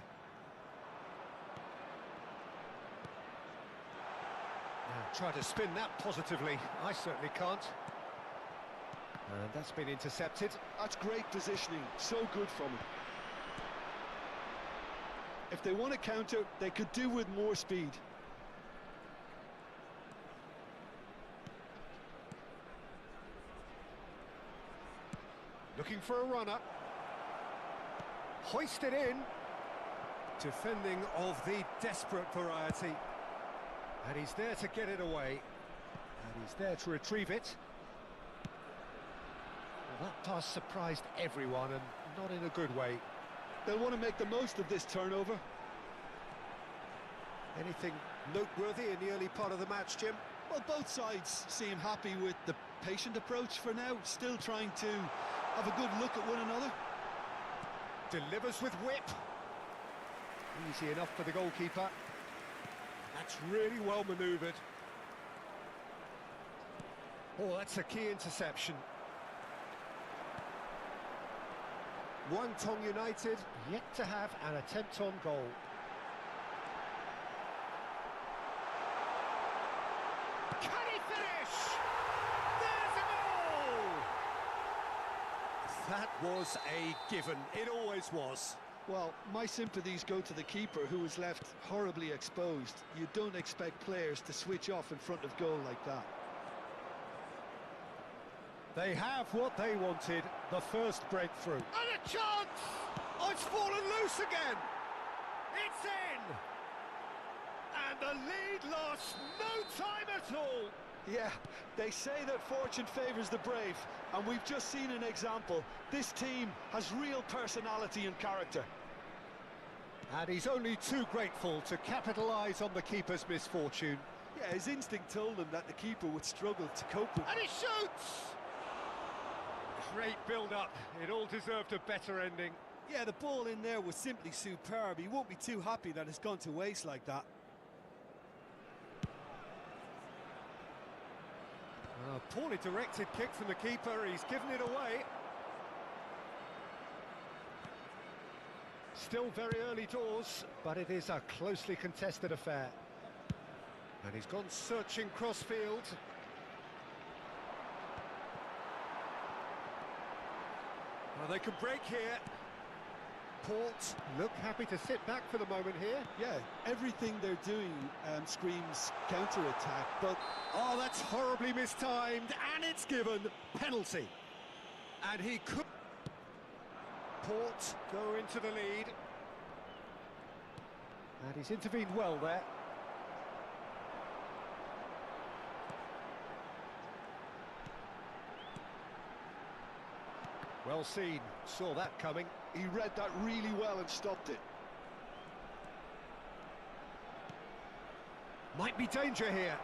Now, try to spin that positively. I certainly can't. And that's been intercepted. That's great positioning, so good from him. If they want to counter, they could do with more speed. Looking for a runner. Hoisted in. Defending of the desperate variety. And he's there to get it away. And he's there to retrieve it. Well, that pass surprised everyone, and not in a good way. They'll want to make the most of this turnover. Anything noteworthy in the early part of the match, Jim? Well, both sides seem happy with the patient approach for now, still trying to have a good look at one another. Delivers with whip. Easy enough for the goalkeeper. That's really well manoeuvred. Oh, that's a key interception. Guangdong United yet to have an attempt on goal. Can he finish? There's a goal! That was a given. It always was. Well, my sympathies go to the keeper, who was left horribly exposed. You don't expect players to switch off in front of goal like that. They have what they wanted, the first breakthrough. And a chance! Oh, it's fallen loose again! It's in! And the lead lost no time at all! Yeah, they say that fortune favours the brave, and we've just seen an example. This team has real personality and character. And he's only too grateful to capitalise on the keeper's misfortune. Yeah, his instinct told him that the keeper would struggle to cope with. And he shoots! Great build-up. It all deserved a better ending. Yeah, the ball in there was simply superb. He won't be too happy that it's gone to waste like that. Poorly directed kick from the keeper. He's given it away. Still very early doors, but it is a closely contested affair. And he's gone searching crossfield. Well, they can break here. Port Look happy to sit back for the moment here. Yeah, everything they're doing screams counter-attack, but Oh, that's horribly mistimed, and it's given penalty. And he could... Port go into the lead. And he's intervened well there. Well seen, saw that coming. he read that really well and stopped it. Might be danger here.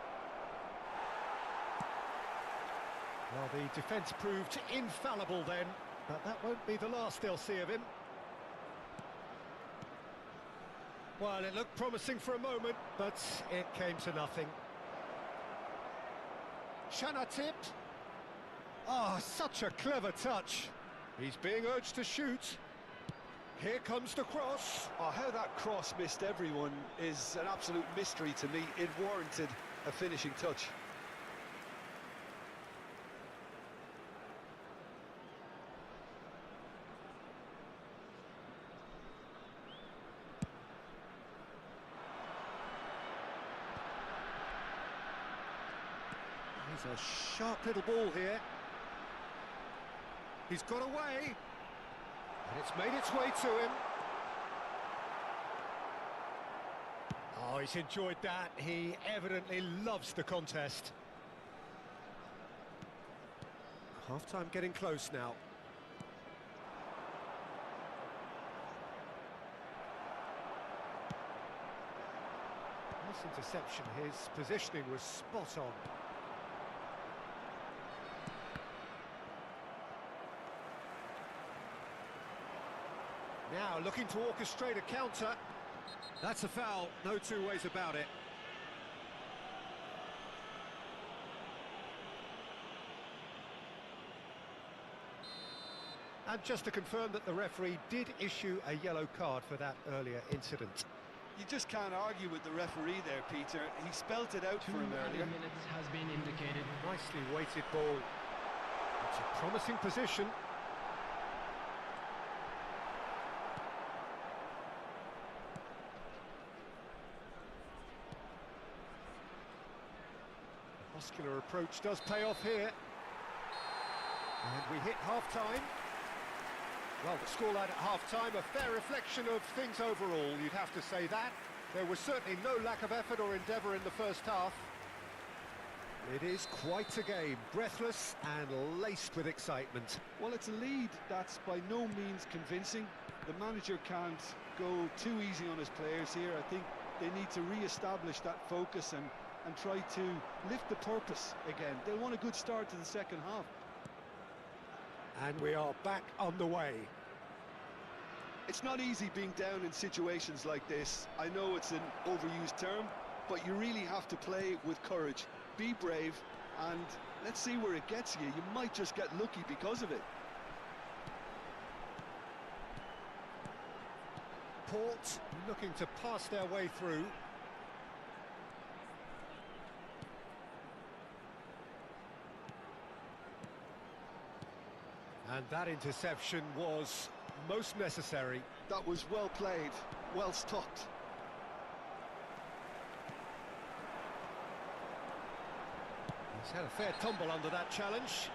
Well, the defence proved infallible then, but that won't be the last they'll see of him. Well, it looked promising for a moment, But it came to nothing. Shana tipped. Ah, such a clever touch. He's being urged to shoot. Here comes the cross. Oh, how that cross missed everyone is an absolute mystery to me. It warranted a finishing touch. He's a sharp little ball here. He's got away. And it's made its way to him. Oh, he's enjoyed that. He evidently loves the contest. Half-time getting close now. This interception, his positioning was spot on. Now looking to orchestrate a counter. That's a foul, no two ways about it. And just to confirm that the referee did issue a yellow card for that earlier incident. You just can't argue with the referee there, Peter. He spelt it out 2 for him added earlier. minutes has been indicated. Nicely weighted ball. It's a promising position. Muscular approach does pay off here. And we hit half-time. Well, the scoreline at half-time, a fair reflection of things overall, you'd have to say that. There was certainly no lack of effort or endeavour in the first half. It is quite a game, breathless and laced with excitement. Well, it's a lead that's by no means convincing. The manager can't go too easy on his players here. I think they need to re-establish that focus and try to lift the purpose again. They'll want a good start to the second half. And we are back on the way. It's not easy being down in situations like this. I know it's an overused term, but you really have to play with courage. Be brave, and let's see where it gets you. You might just get lucky because of it. Port looking to pass their way through. And that interception was most necessary. That was well played, well stopped. He's had a fair tumble under that challenge.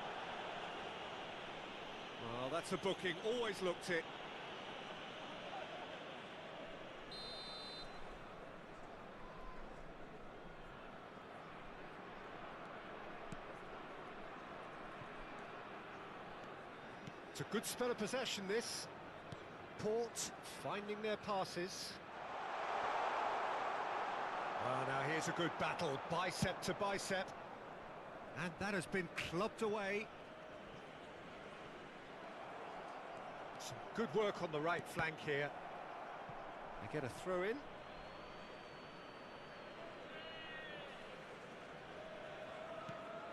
Well, that's a booking, always looked it. It's a good spell of possession, this. Port finding their passes. Oh, now here's a good battle, bicep to bicep. And that has been clubbed away. Some good work on the right flank here. They get a throw in.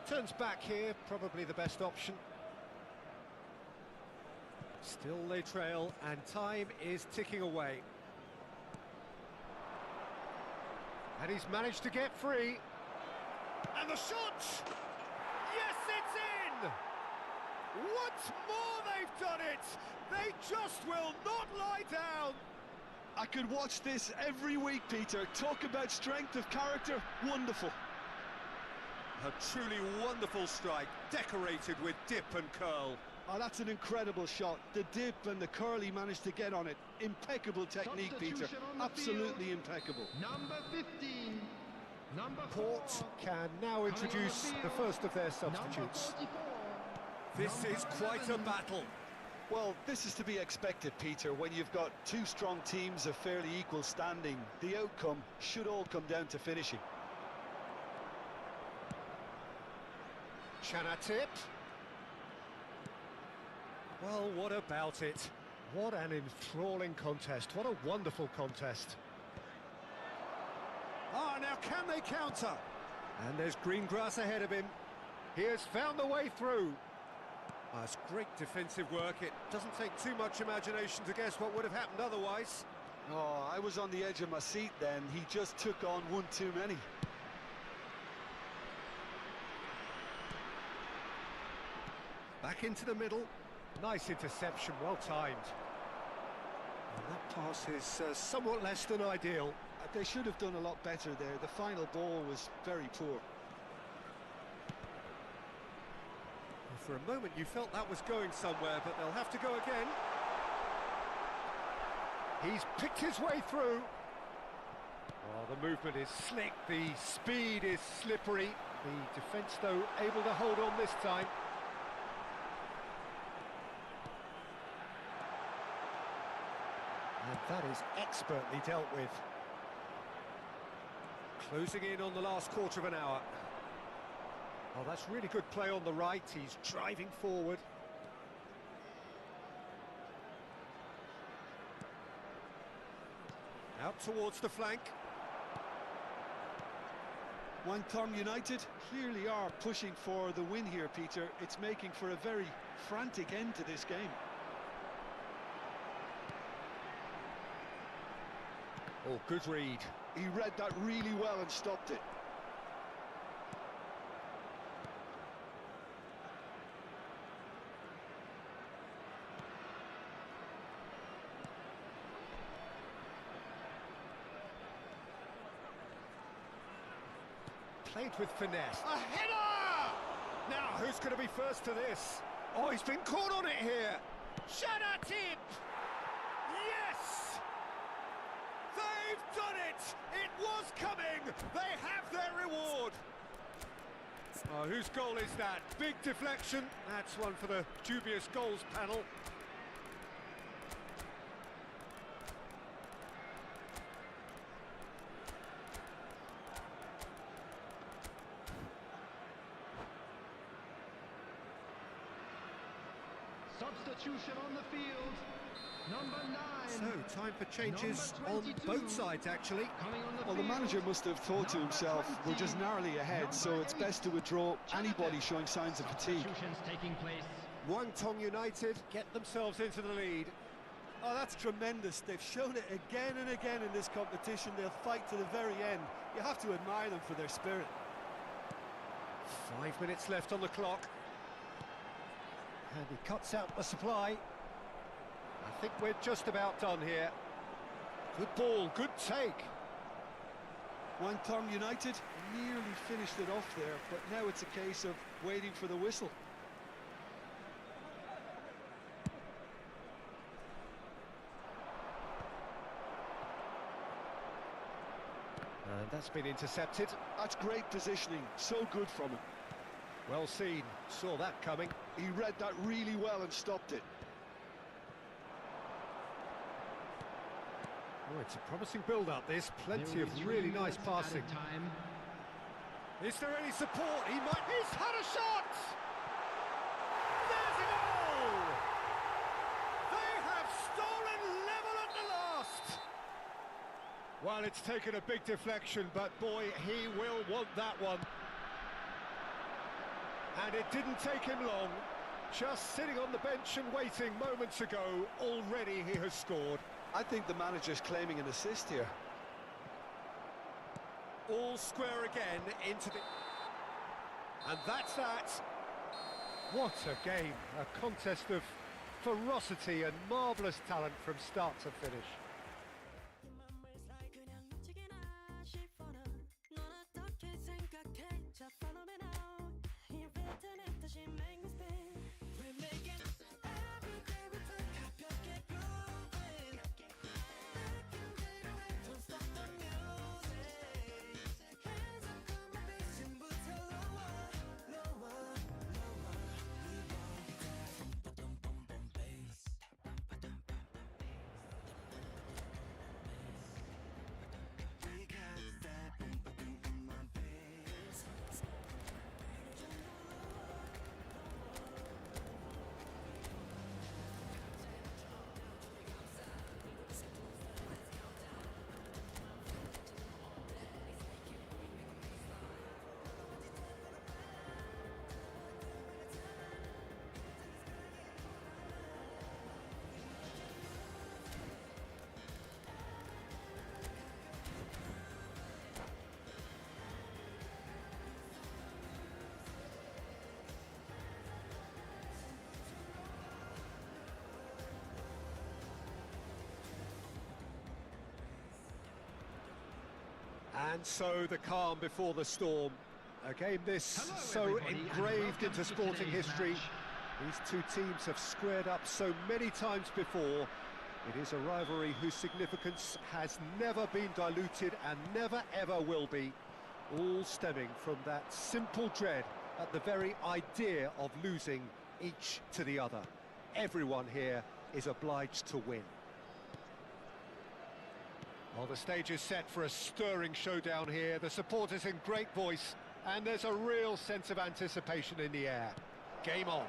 Turns back here, probably the best option. Still they trail, and time is ticking away. And he's managed to get free. And the shot! Yes, it's in! Once more they've done it! They just will not lie down! I could watch this every week, Peter. Talk about strength of character, wonderful. A truly wonderful strike, decorated with dip and curl. Oh, that's an incredible shot. The dip and the curl he managed to get on it. Impeccable technique, Peter. Substitution on the Absolutely field. impeccable. Number 15. Number Port 4. can now introduce the first of their substitutes. Number 44. This is quite a battle. Well, this is to be expected, Peter. When you've got two strong teams of fairly equal standing, the outcome should all come down to finishing. Chanatip. Well, what about it? What an enthralling contest. What a wonderful contest. Ah, now can they counter? And there's green grass ahead of him. He has found the way through. Ah, it's great defensive work. It doesn't take too much imagination to guess what would have happened otherwise. Oh, I was on the edge of my seat then. He just took on one too many. Back into the middle. Nice interception, well timed. And that pass is somewhat less than ideal. They should have done a lot better there. The final ball was very poor. For a moment you felt that was going somewhere, but they'll have to go again. He's picked his way through. Oh, the movement is slick, the speed is slippery. The defence, though, able to hold on this time. And that is expertly dealt with. Closing in on the last quarter of an hour. Oh, that's really good play on the right. He's driving forward. Out towards the flank. Wangthong United clearly are pushing for the win here, Peter. It's making for a very frantic end to this game. Oh, good read. He read that really well and stopped it. Played with finesse. A header! Now, who's going to be first to this? Oh, he's been caught on it here. Chanatip! Yes! They've done it! It was coming! They have their reward! Oh, whose goal is that? Big deflection. That's one for the dubious goals panel. Substitution on the field. Number 9. So, time for changes on Number 22. both sides, actually. Coming on the Well, the field. manager must have thought to Number himself, 20. we're just narrowly ahead, so Number it's best 8. to withdraw anybody showing signs of fatigue. Substitutions taking place. Wangthong United get themselves into the lead. Oh, that's tremendous. They've shown it again and again in this competition. They'll fight to the very end. You have to admire them for their spirit. 5 minutes left on the clock. And he cuts out the supply. I think we're just about done here. Good ball, good take. Wangthong United nearly finished it off there, but now it's a case of waiting for the whistle. And that's been intercepted. That's great positioning, so good from him. Well seen, saw that coming. He read that really well and stopped it. Oh, it's a promising build-up, this. There Plenty will of be really 3 nice minutes passing. added time. Is there any support? He's had a shot! There's a goal! They have stolen level at the last! Well, it's taken a big deflection, but boy, he will want that one. And it didn't take him long. Just sitting on the bench and waiting moments ago, already he has scored. I think the manager's claiming an assist here. All square again into the... And that's that. What a game, a contest of ferocity and marvellous talent from start to finish. And so the calm before the storm. A game this Hello, so everybody, and engraved welcome into to sporting today's history. match. These two teams have squared up so many times before. It is a rivalry whose significance has never been diluted and never ever will be. All stemming from that simple dread at the very idea of losing each to the other. Everyone here is obliged to win. Well, the stage is set for a stirring showdown here. The supporters in great voice, and there's a real sense of anticipation in the air. Game on.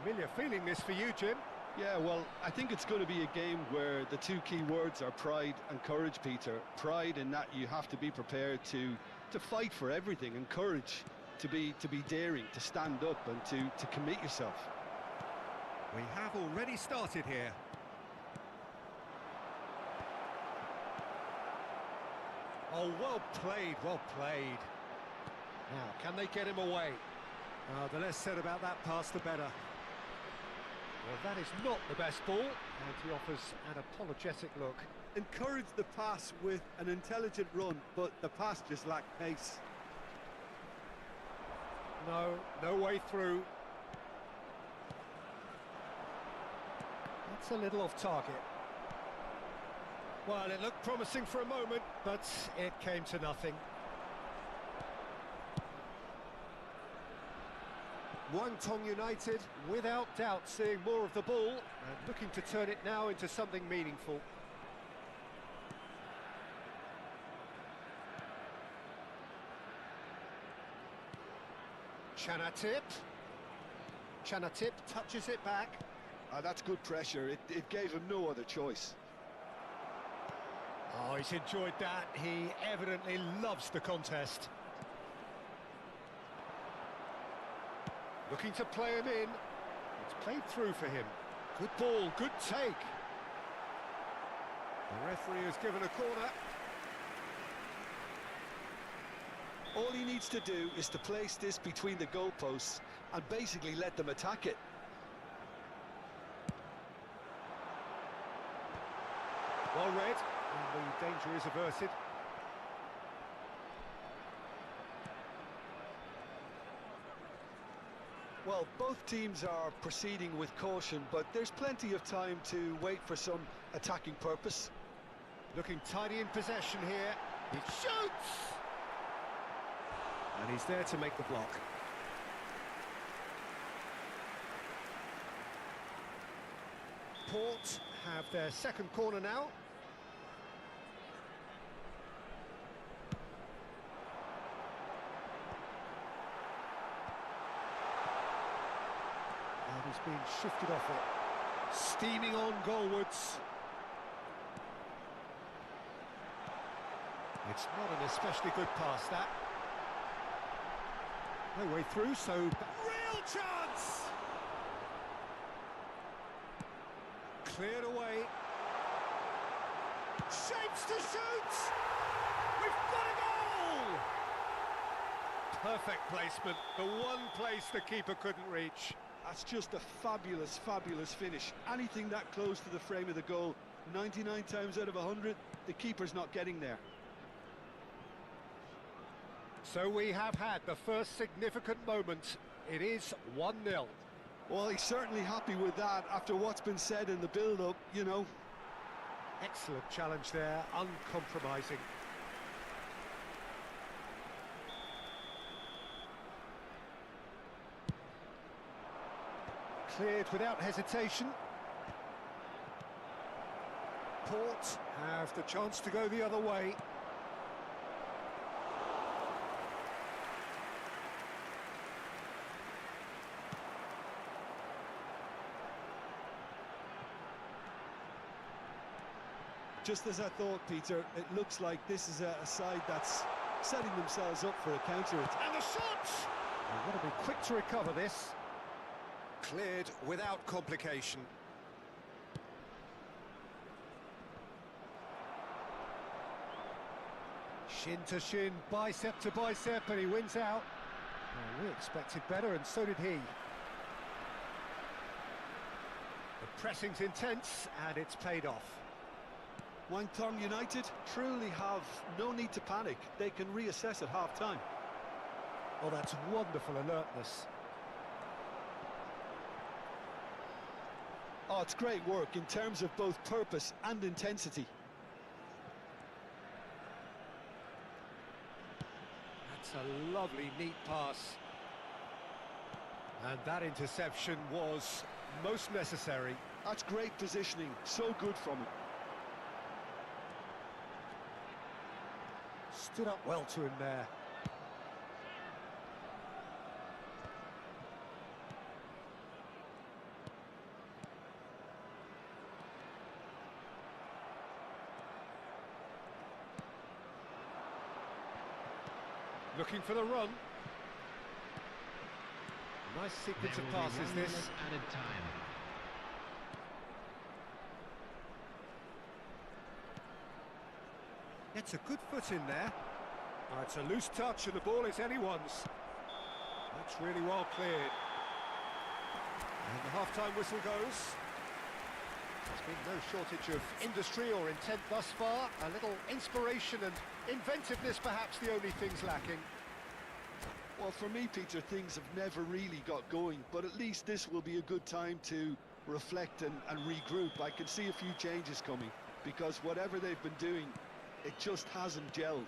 Familiar feeling this for you, Jim? Yeah, well, I think it's going to be a game where the two key words are pride and courage, Peter. Pride in that you have to be prepared to fight for everything, and courage to be daring, to stand up and to commit yourself. We have already started here. Oh, well played, well played. Now, can they get him away? The less said about that pass, the better. Well, that is not the best ball, and he offers an apologetic look. Encourage the pass with an intelligent run, but the pass just lacked pace. No way through. That's a little off target. Well, it looked promising for a moment, but it came to nothing. Guangdong United, without doubt, seeing more of the ball and looking to turn it now into something meaningful. Chanatip touches it back. That's good pressure. It gave him no other choice. Oh, he's enjoyed that. He evidently loves the contest. Looking to play him in. It's played through for him. Good ball, good take. The referee has given a corner. All he needs to do is to place this between the goalposts and basically let them attack it. Well read, and the danger is averted. Well, both teams are proceeding with caution, but there's plenty of time to wait for some attacking purpose. Looking tidy in possession here. He shoots! And he's there to make the block. Port have their second corner now. And he's being shifted off it. Steaming on goalwards. It's not an especially good pass, that. No way through, so... Real chance! Cleared away. Shapes to shoot! We've got a goal! Perfect placement, the one place the keeper couldn't reach. That's just a fabulous, fabulous finish. Anything that close to the frame of the goal, 99 times out of 100, the keeper's not getting there. So we have had the first significant moment. It is 1-0. Well, he's certainly happy with that after what's been said in the build-up, you know. Excellent challenge there, uncompromising. Cleared without hesitation. Port have the chance to go the other way. Just as I thought, Peter, it looks like this is a side that's setting themselves up for a counter-attack. And the shot! They've got to be quick to recover this. Cleared without complication. Shin to shin, bicep to bicep, and he wins out. Well, we expected better, and so did he. The pressing's intense, and it's paid off. Wangthong United truly have no need to panic. They can reassess at half-time. Oh, that's wonderful alertness. Oh, it's great work in terms of both purpose and intensity. That's a lovely, neat pass. And that interception was most necessary. That's great positioning, so good from him. Stood up well to him there. Looking for the run. Nice sequence of passes this. Added time. Gets a good foot in there. Oh, it's a loose touch and the ball is anyone's. That's really well cleared. And the half-time whistle goes. There's been no shortage of industry or intent thus far. A little inspiration and inventiveness perhaps the only things lacking. Well, for me, Peter, things have never really got going, but at least this will be a good time to reflect and regroup. I can see a few changes coming, because whatever they've been doing, it just hasn't gelled.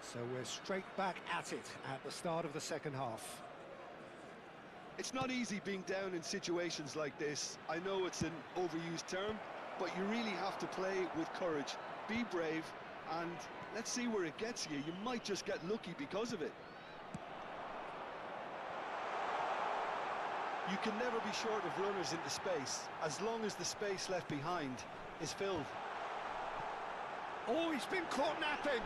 So we're straight back at it at the start of the second half. It's not easy being down in situations like this. I know it's an overused term, but you really have to play with courage. Be brave, and let's see where it gets you. You might just get lucky because of it. You can never be short of runners into space, as long as the space left behind is filled. Oh, he's been caught napping.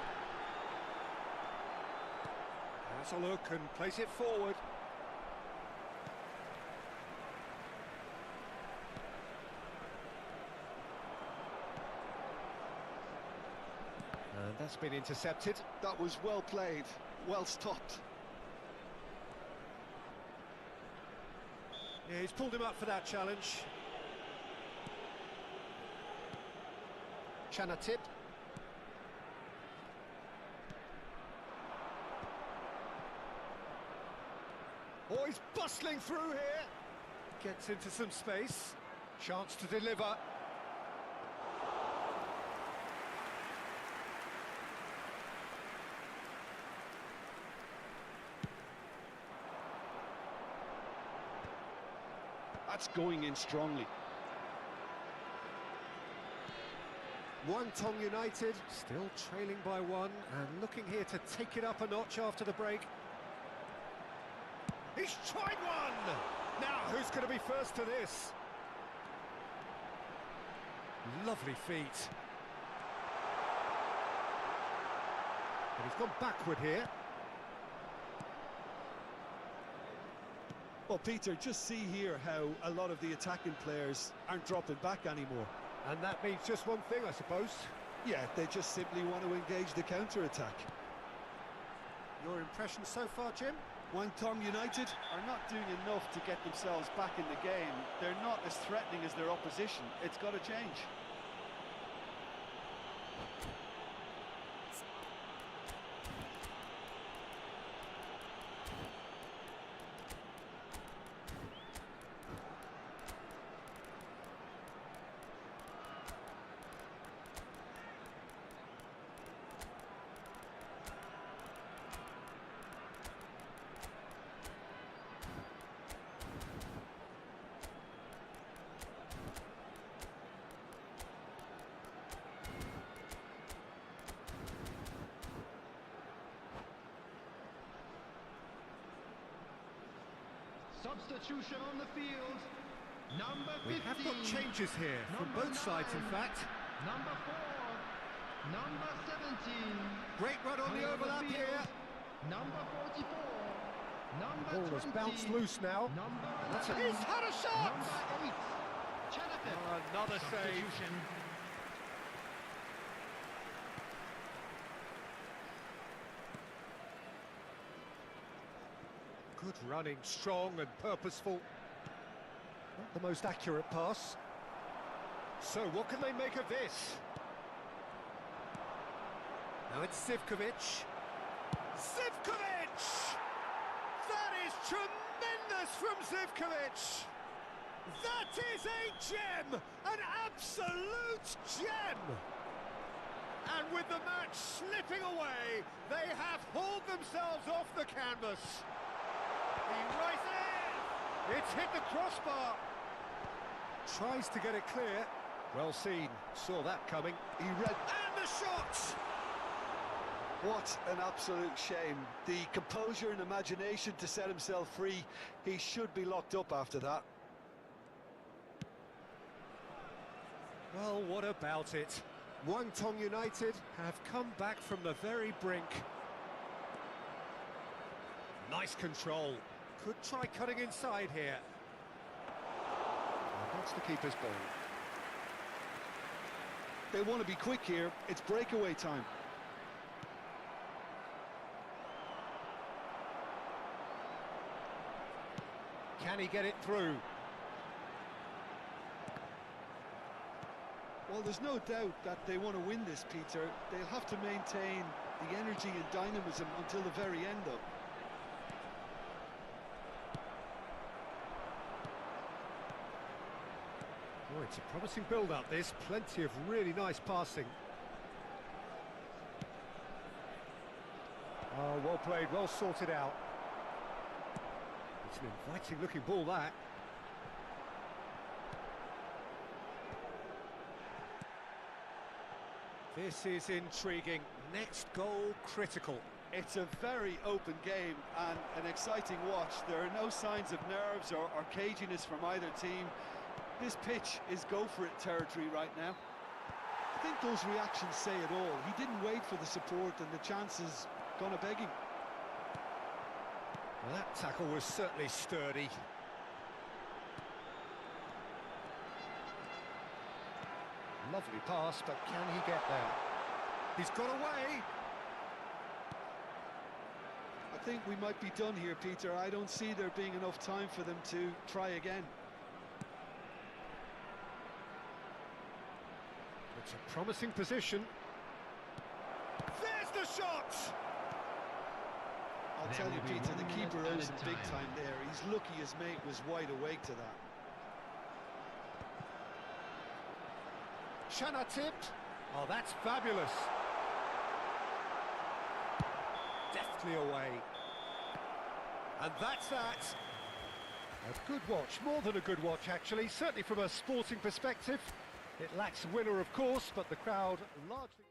That's a look and place it forward. And that's been intercepted. That was well played, well stopped. Yeah, he's pulled him up for that challenge. Chanatip. Oh, he's bustling through here. Gets into some space. Chance to deliver. That's going in strongly. Wangthong United still trailing by one and looking here to take it up a notch after the break. He's tried one! Now, who's going to be first to this? Lovely feet. And he's gone backward here. Well, Peter, just see here how a lot of the attacking players aren't dropping back anymore. And that means just one thing, I suppose. Yeah, they just simply want to engage the counter-attack. Your impression so far, Jim? Guangdong United are not doing enough to get themselves back in the game. They're not as threatening as their opposition. It's got to change. Substitution on the field. Number 15. We have got changes here from Number both sides, in 9. fact. Number 4. Number 17. Great run on the Clear overlap field. here. Number 44. Number Ball 20. has bounced loose now. Number That's 11. He's had a shot! Number 8. Chenefit. Another save. Substitution. Good running, strong and purposeful. Not the most accurate pass. So what can they make of this? Now it's Zivkovic. Zivkovic! That is tremendous from Zivkovic! That is a gem! An absolute gem! And with the match slipping away, they have hauled themselves off the canvas. He rises! It's hit the crossbar. Tries to get it clear. Well seen. Saw that coming. He read. And the shot! What an absolute shame. The composure and imagination to set himself free. He should be locked up after that. Well, what about it? Guangdong United have come back from the very brink. Nice control. Could try cutting inside here. And that's the keeper's ball. They want to be quick here. It's breakaway time. Can he get it through? Well, there's no doubt that they want to win this, Peter. They'll have to maintain the energy and dynamism until the very end, though. Oh, it's a promising build-up, this. Plenty of really nice passing. Oh, well played, well sorted out. It's an inviting-looking ball, that. This is intriguing. Next goal, critical. It's a very open game and an exciting watch. There are no signs of nerves or caginess from either team. This pitch is go-for-it territory right now. I think those reactions say it all. He didn't wait for the support and the chances gone a-begging. Well, that tackle was certainly sturdy. Lovely pass, but can he get there? He's got away! I think we might be done here, Peter. I don't see there being enough time for them to try again. It's a promising position. There's the shot! I'll tell you, Peter, the keeper owes him big time there. He's lucky his mate was wide awake to that. Shana tipped. Oh, that's fabulous. Deftly away. And that's that. A good watch, more than a good watch actually, certainly from a sporting perspective. It lacks a winner, of course, but the crowd largely...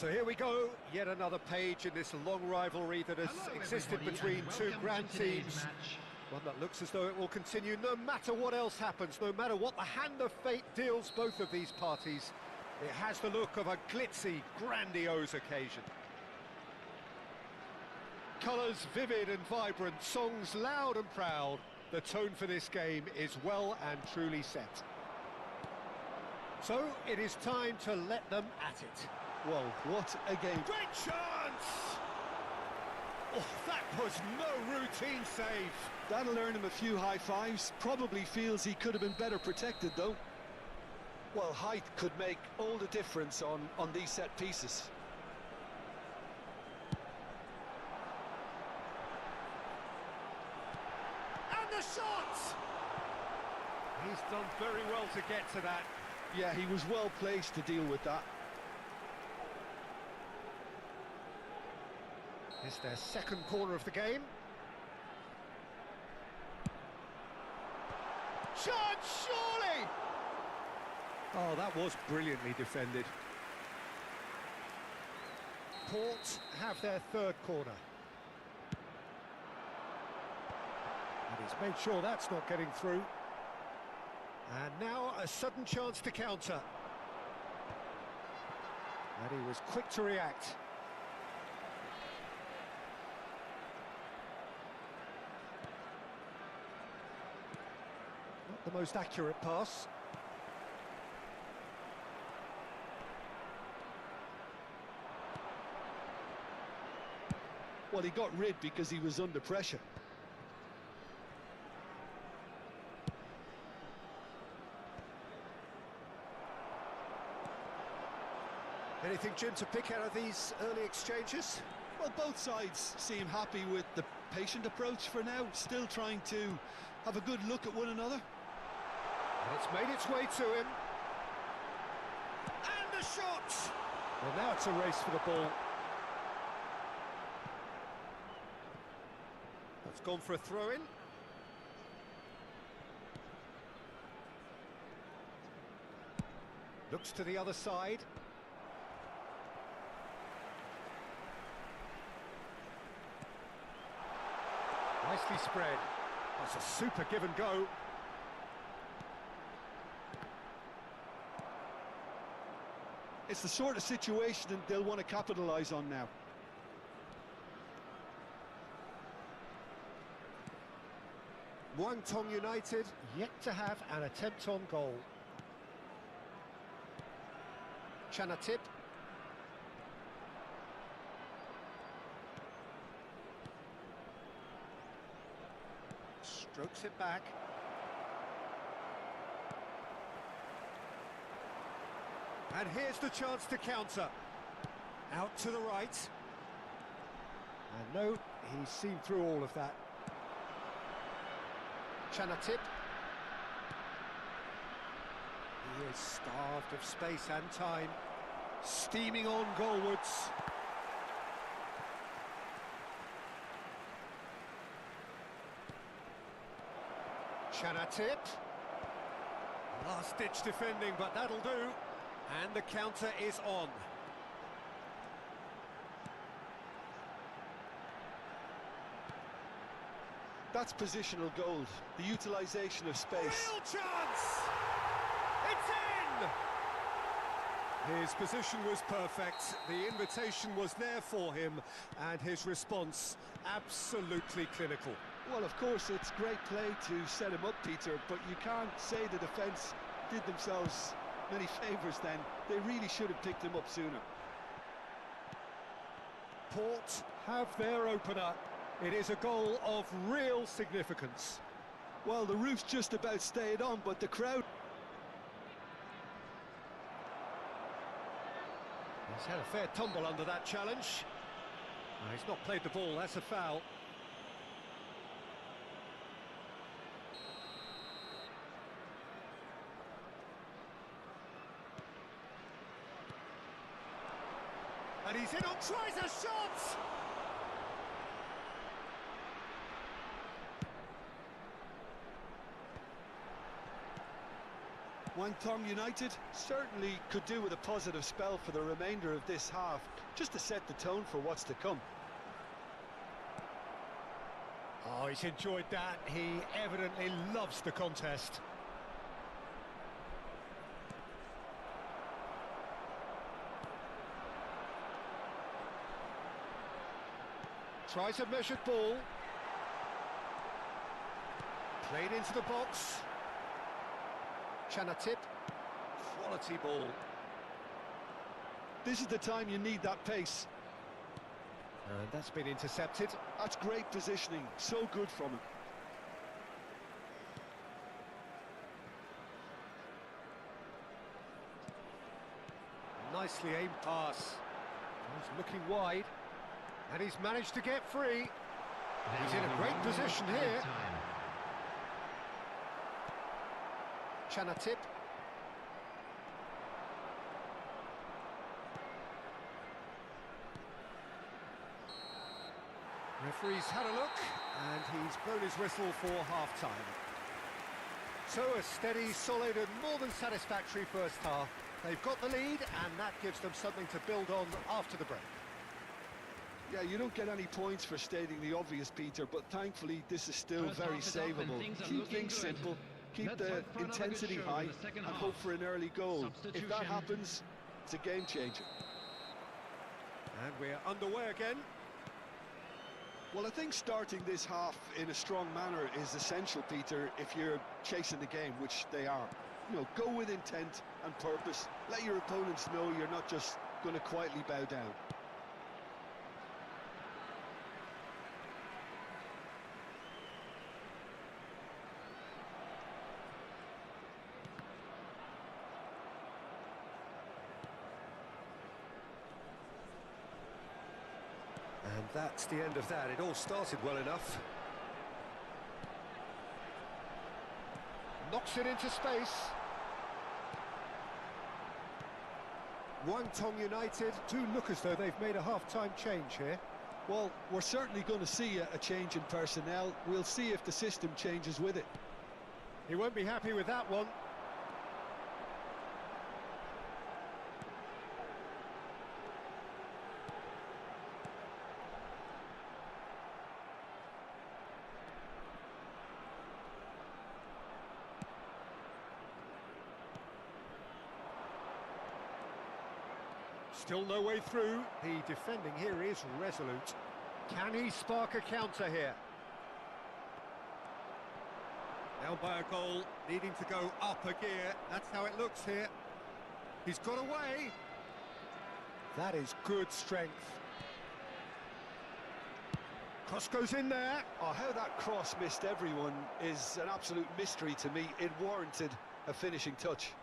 So here we go, yet another page in this long rivalry that has Hello, existed everybody, between and two welcome grand to today's teams. match. One that looks as though it will continue no matter what else happens, no matter what the hand of fate deals both of these parties. It has the look of a glitzy, grandiose occasion. Colours vivid and vibrant, songs loud and proud. The tone for this game is well and truly set. So it is time to let them at it. Well, what a game. Great chance! Oh, that was no routine save. That'll earn him a few high fives. Probably feels he could have been better protected, though. Well, height could make all the difference on these set pieces. And the shot! He's done very well to get to that. Yeah, he was well placed to deal with that. It's their second corner of the game. Shot, surely! Oh, that was brilliantly defended. Port have their third corner. And he's made sure that's not getting through. And now a sudden chance to counter. And he was quick to react. Not the most accurate pass. Well, he got rid because he was under pressure. Anything, Jim, to pick out of these early exchanges? Well, both sides seem happy with the patient approach for now, still trying to have a good look at one another. And it's made its way to him. And the shot! Well, now it's a race for the ball. That's gone for a throw-in. Looks to the other side. Nicely spread. That's a super give and go. It's the sort of situation that they'll want to capitalise on now. Muangthong United yet to have an attempt on goal. Chanatip. Strokes it back. And here's the chance to counter. Out to the right. And no, he's seen through all of that. Chanatip. He is starved of space and time. Steaming on goalwards. Chanatip. Last-ditch defending, but that'll do. And the counter is on. That's positional gold, the utilisation of space. Real chance! It's in! His position was perfect, the invitation was there for him, and his response absolutely clinical. Well, of course, it's great play to set him up, Peter, but you can't say the defence did themselves many favours then. They really should have picked him up sooner. Port have their opener. It is a goal of real significance. Well, the roof's just about stayed on, but the crowd... He's had a fair tumble under that challenge. He's not played the ball, that's a foul. And he's in on, tries a shot! Wangthong United certainly could do with a positive spell for the remainder of this half, just to set the tone for what's to come. Oh, he's enjoyed that. He evidently loves the contest. Tries a measured ball. Played into the box. Chanatip. Quality ball. This is the time you need that pace. And that's been intercepted. That's great positioning, so good from him. Nicely aimed pass. He's looking wide. And he's managed to get free. He's in a great position here. Chanatip. Referee's had a look, and he's blown his whistle for half-time. So a steady, solid and more than satisfactory first half. They've got the lead, and that gives them something to build on after the break. Yeah, you don't get any points for stating the obvious, Peter, but thankfully this is still First very half is up and savable. things are Keep looking things good. simple, keep Let's the hope for another good intensity show in high, the second and half. hope for an early goal. If that Substitution. happens, it's a game changer. And we're underway again. Well, I think starting this half in a strong manner is essential, Peter, if you're chasing the game, which they are. You know, go with intent and purpose. Let your opponents know you're not just going to quietly bow down. And that's the end of that. It all started well enough. Knocks it into space. Wangthong United do look as though they've made a half-time change here. Well, we're certainly going to see a change in personnel. We'll see if the system changes with it. He won't be happy with that one. Still no way through. The defending here is resolute. Can he spark a counter here? Now by a goal, needing to go up a gear. That's how it looks here. He's got away. That is good strength. Cross goes in there. Oh, how that cross missed everyone is an absolute mystery to me. It warranted a finishing touch.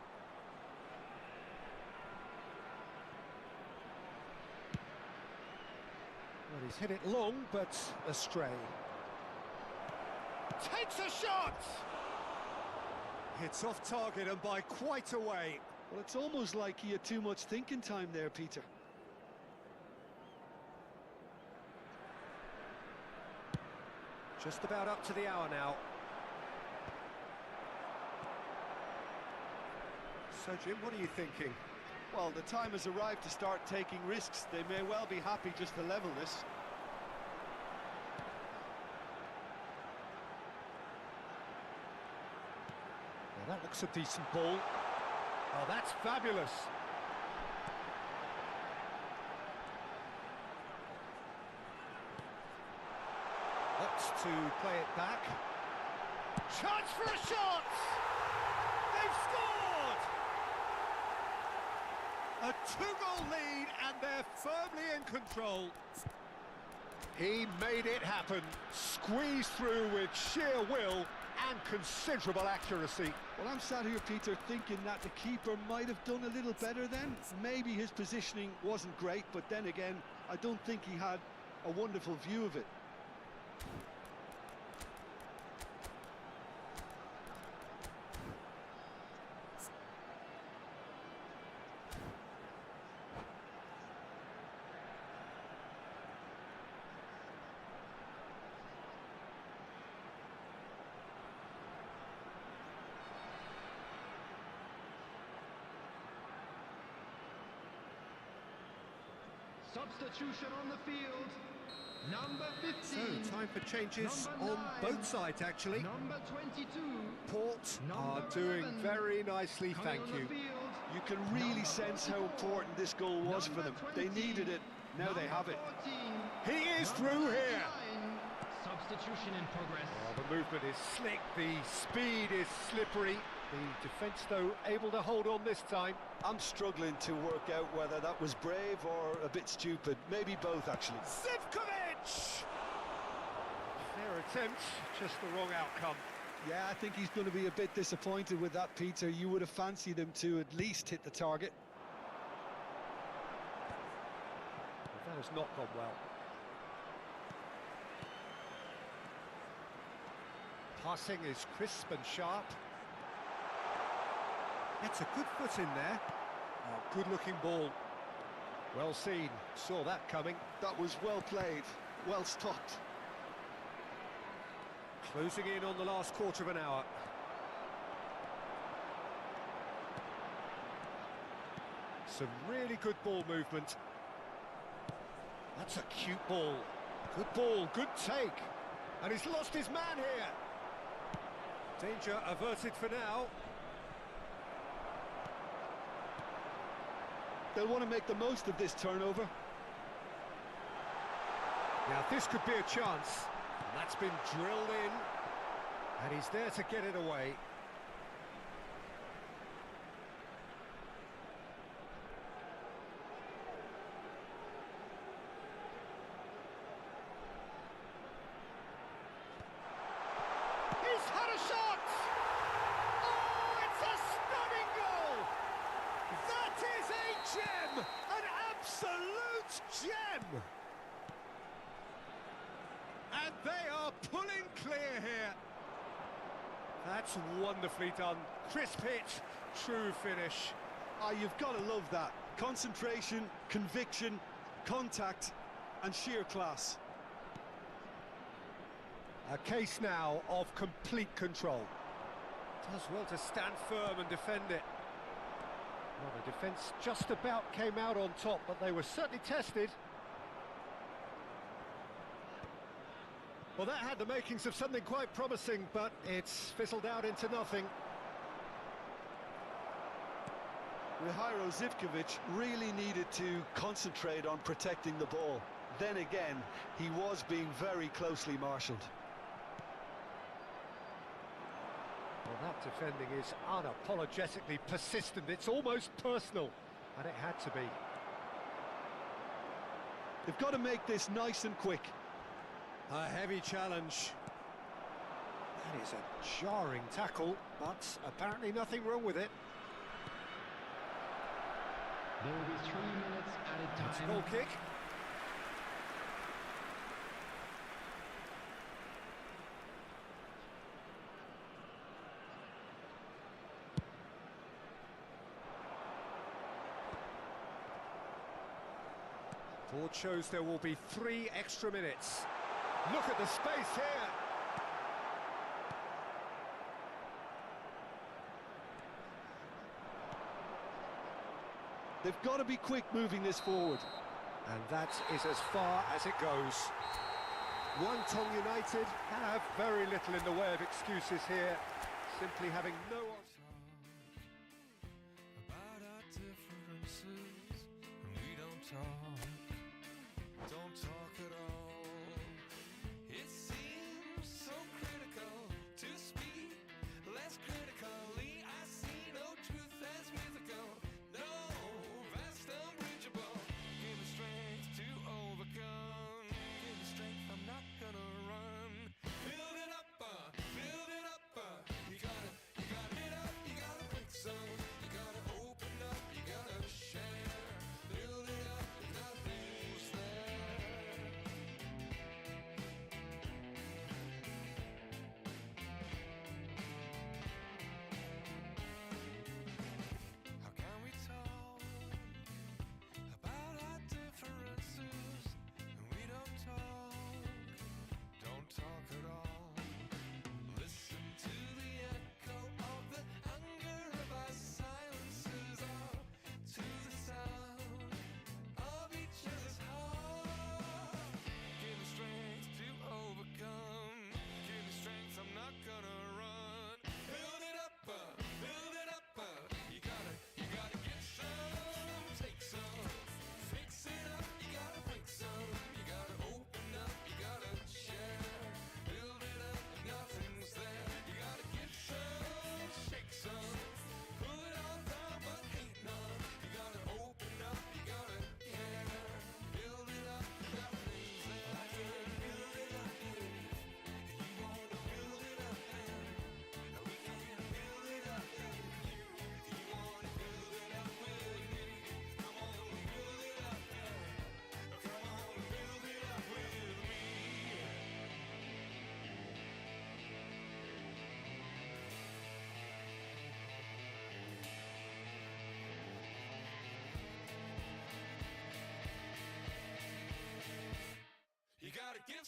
Well, he's hit it long, but astray. Takes a shot! Hits off target and by quite a way. Well, it's almost like he had too much thinking time there, Peter. Just about up to the hour now. So, Jim, what are you thinking? Well, the time has arrived to start taking risks. They may well be happy just to level this. Well, that looks a decent ball. Oh, that's fabulous. Opts to play it back. Chance for a shot! They've scored! A two-goal lead, and they're firmly in control. He made it happen. Squeezed through with sheer will and considerable accuracy. Well, I'm sat here, Peter, thinking that the keeper might have done a little better then. Maybe his positioning wasn't great, but then again, I don't think he had a wonderful view of it. Substitution on the field. Number 15. So, time for changes Number on 9. both sides, actually. Number 22. Port are Number doing 11. very nicely, Coming thank on the you. field. You can really Number sense how 44. important this goal was for them. Number They 20. needed it. Now they have it. 14. He is Number through here. 99. Substitution in progress. Oh, the movement is slick, the speed is slippery. The defence, though, able to hold on this time. I'm struggling to work out whether that was brave or a bit stupid. Maybe both, actually. Zivkovic! Fair attempt, just the wrong outcome. Yeah, I think he's going to be a bit disappointed with that, Peter. You would have fancied him to at least hit the target. That has not gone well. Passing is crisp and sharp. It's a good foot in there. Oh, good-looking ball. Well seen. Saw that coming. That was well played, well stopped. Closing in on the last quarter of an hour. Some really good ball movement. That's a cute ball. Good ball, good take. And he's lost his man here. Danger averted for now. They'll want to make the most of this turnover. Now this could be a chance. And that's been drilled in. And he's there to get it away. He's had a shot! Oh, it's a stunning goal! That is a gem! An absolute gem! And they are pulling clear here. That's wonderfully done. Crisp hit, true finish. Ah, you've got to love that. Concentration, conviction, contact, and sheer class. A case now of complete control. Does well to stand firm and defend it. Well, the defence just about came out on top, but they were certainly tested. Well, that had the makings of something quite promising, but it's fizzled out into nothing. Mihajlo Zivkovic really needed to concentrate on protecting the ball. Then again, he was being very closely marshalled. Well, that defending is unapologetically persistent. It's almost personal, and it had to be. They've got to make this nice and quick. A heavy challenge. That is a jarring tackle, but apparently nothing wrong with it. There will be 3 minutes added It's a time. goal kick. Board shows there will be 3 extra minutes. Look at the space here. They've got to be quick moving this forward. And that is as far as it goes. Wonton United have very little in the way of excuses here, simply having no option. About our differences, and we don't talk at all. It seems so critical to speak less critically. I see no truth as mythical, no vast unbridgeable. Give me strength to overcome. Give me strength, I'm not gonna run. Build it up, you gotta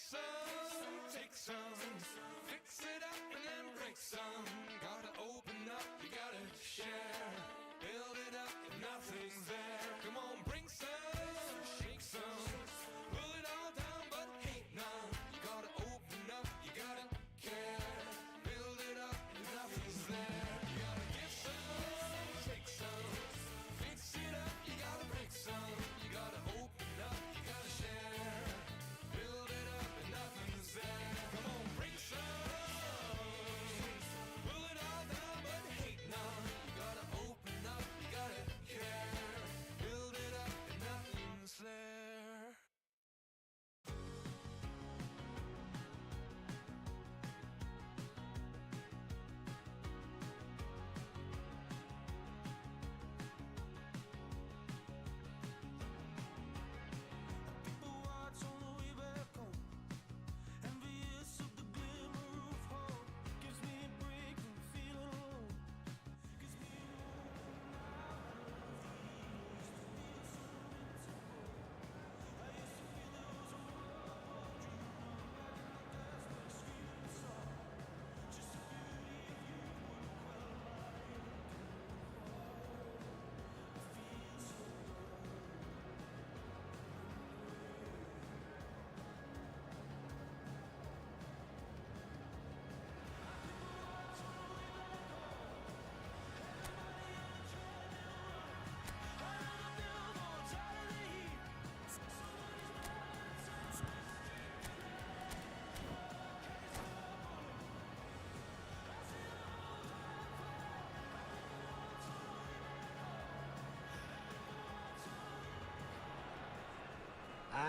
some, take some, fix it up and then break some. Gotta open up, you gotta share, build it up if nothing's there. Come on, bring some, shake some, pull it all down but hate none. You gotta open up, you gotta care, build it up if nothing's there. You gotta give some, take some, fix it up, you gotta break some. You gotta open up, you gotta share, build it up if nothing's there. Come on, bring some, pull it all down but hate none. You gotta open up, you gotta care, build it up if nothing's there. People watch on the way back home, envious of the glimmer of hope. Gives me a break from feeling alone. Gives me a moment out of the years to feel so invincible. I used to feel there was a world dream on back in my dad's big screaming song. Just the beauty of you would quell my inner demon. I feel so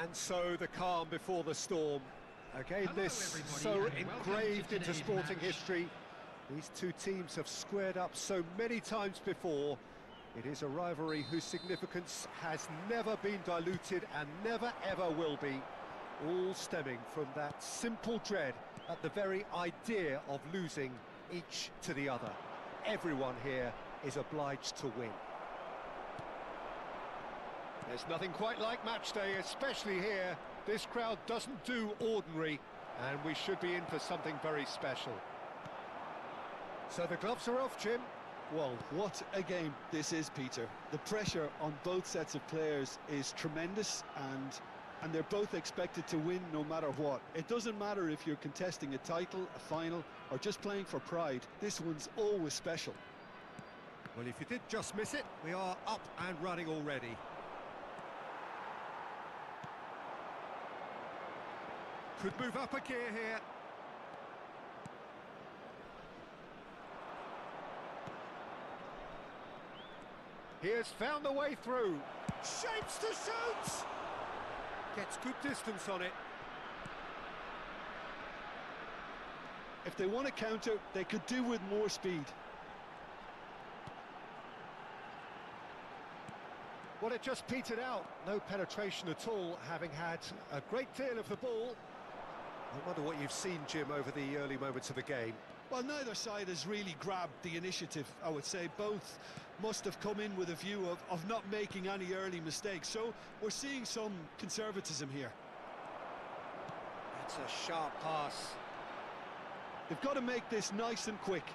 And so the calm before the storm. Again, Hello, this everybody, so and welcome to engraved into today's sporting match. history. These two teams have squared up so many times before. It is a rivalry whose significance has never been diluted and never ever will be. All stemming from that simple dread at the very idea of losing each to the other. Everyone here is obliged to win. There's nothing quite like match day, especially here. This crowd doesn't do ordinary, and we should be in for something very special. So the gloves are off, Jim. Well, what a game this is, Peter. The pressure on both sets of players is tremendous, and they're both expected to win no matter what. It doesn't matter if you're contesting a title, a final, or just playing for pride. This one's always special. Well, if you did just miss it, we are up and running already. Could move up a gear here. He has found the way through. Shapes to shoot! Gets good distance on it. If they want to counter, they could do with more speed. Well, it just petered out. No penetration at all, having had a great deal of the ball. I wonder what you've seen, Jim, over the early moments of the game. Well, neither side has really grabbed the initiative, I would say. Both must have come in with a view of not making any early mistakes. So we're seeing some conservatism here. That's a sharp pass. They've got to make this nice and quick.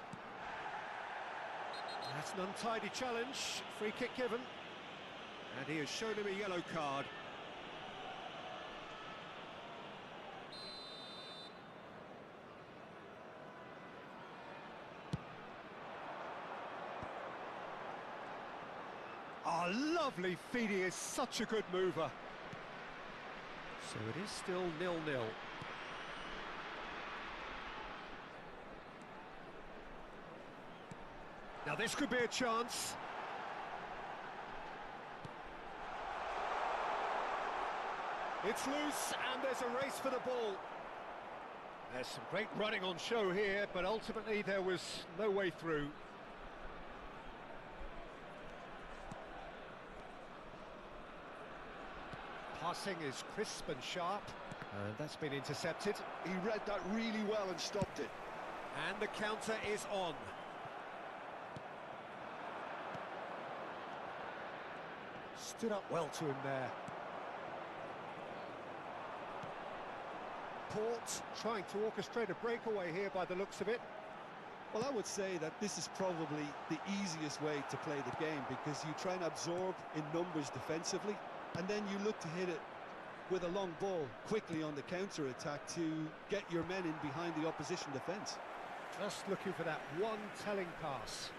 That's an untidy challenge. Free kick given. And he has shown him a yellow card. Oh, lovely feed. He is such a good mover. So it is still 0-0. Now this could be a chance. It's loose and there's a race for the ball. There's some great running on show here, but ultimately there was no way through. Passing is crisp and sharp, and that's been intercepted. He read that really well and stopped it. And the counter is on. Stood up well to him there. support, trying to orchestrate a breakaway here by the looks of it. Well, I would say that this is probably the easiest way to play the game, because you try and absorb in numbers defensively, and then you look to hit it with a long ball quickly on the counter-attack to get your men in behind the opposition defence. Just looking for that one telling pass.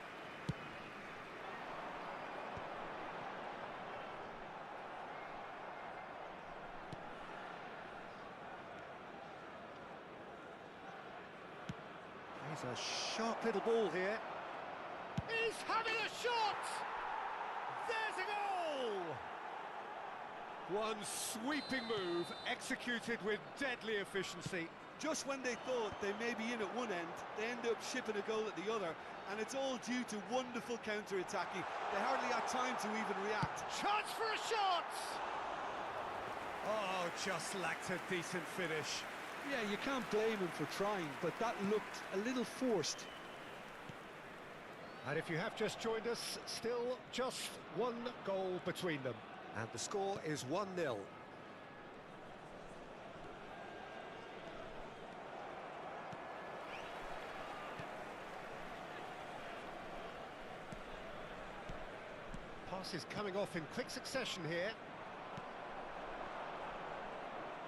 He's a sharp little ball here. He's having a shot! There's a goal! One sweeping move, executed with deadly efficiency. Just when they thought they may be in at one end, they end up shipping a goal at the other, and it's all due to wonderful counter-attacking. They hardly had time to even react. Chance for a shot! Oh, just lacked a decent finish. Yeah, you can't blame him for trying, but that looked a little forced. And if you have just joined us, still just one goal between them. And the score is 1-0. Passes coming off in quick succession here.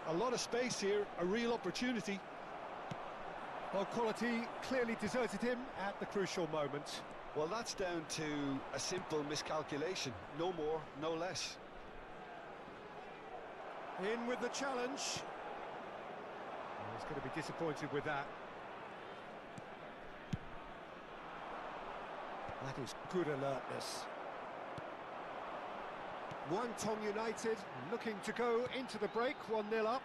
A lot of space here, a real opportunity. Well, quality clearly deserted him at the crucial moment. Well, that's down to a simple miscalculation. No more, no less. In with the challenge. He's going to be disappointed with that. That is good alertness. Guangdong United looking to go into the break, 1-0 up.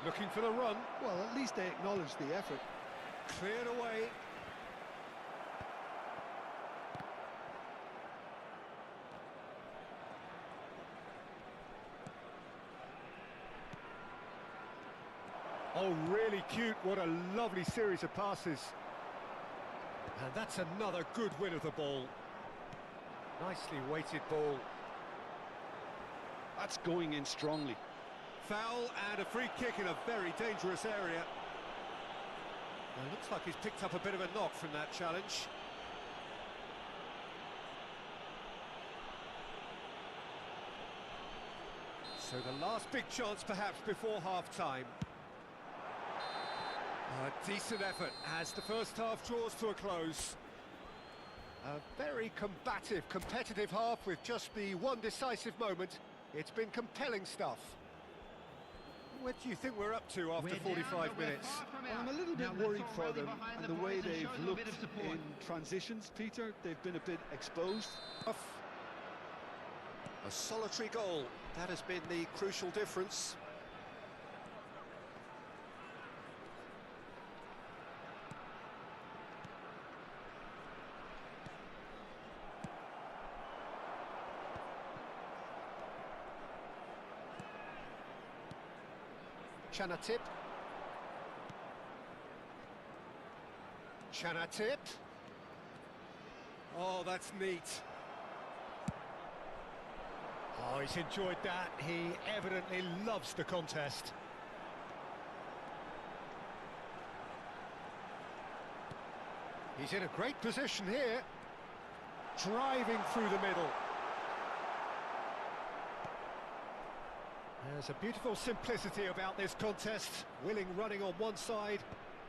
Looking for the run. Well, at least they acknowledge the effort. Cleared away. Oh, really cute. What a lovely series of passes. And that's another good win of the ball. Nicely weighted ball. That's going in strongly. Foul and a free kick in a very dangerous area. Well, looks like he's picked up a bit of a knock from that challenge. So the last big chance perhaps before half-time. A decent effort as the first half draws to a close. A very combative, competitive half with just the one decisive moment. It's been compelling stuff. What do you think we're up to after 45 minutes? Well, I'm a little bit worried for them and the way they've looked in transitions, Peter. They've been a bit exposed. A solitary goal. That has been the crucial difference. Chanatip. Chanatip. Oh, that's neat. Oh, he's enjoyed that. He evidently loves the contest. He's in a great position here. Driving through the middle. There's a beautiful simplicity about this contest. Willing running on one side,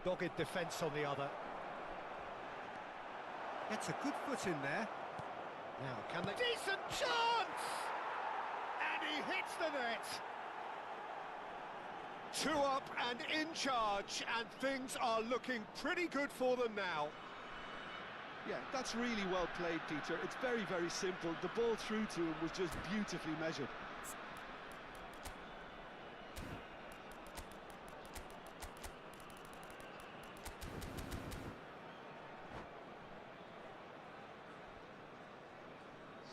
dogged defence on the other. Gets a good foot in there. Now, can they... Decent chance! And he hits the net! 2 up and in charge, and things are looking pretty good for them now. Yeah, that's really well played, Peter. It's very, very simple. The ball through to him was just beautifully measured.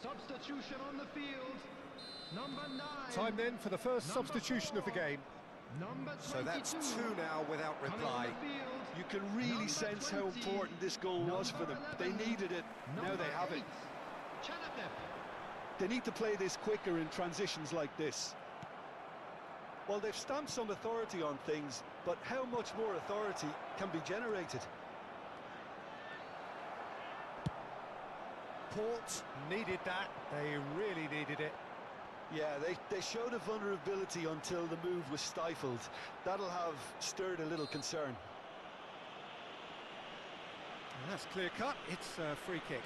Substitution on the field. Number 9. Time then for the first substitution of the game. Number 22. So that's two now without Coming on reply. the field. You can really Number sense how 20. important this goal was for them. They Number needed it, now Number they have it. 8. Chanatep. They need to play this quicker in transitions like this. Well, they've stamped some authority on things, but how much more authority can be generated? Port needed that. They really needed it. Yeah, they showed a vulnerability until the move was stifled. That'll have stirred a little concern. And that's clear cut. It's a free kick.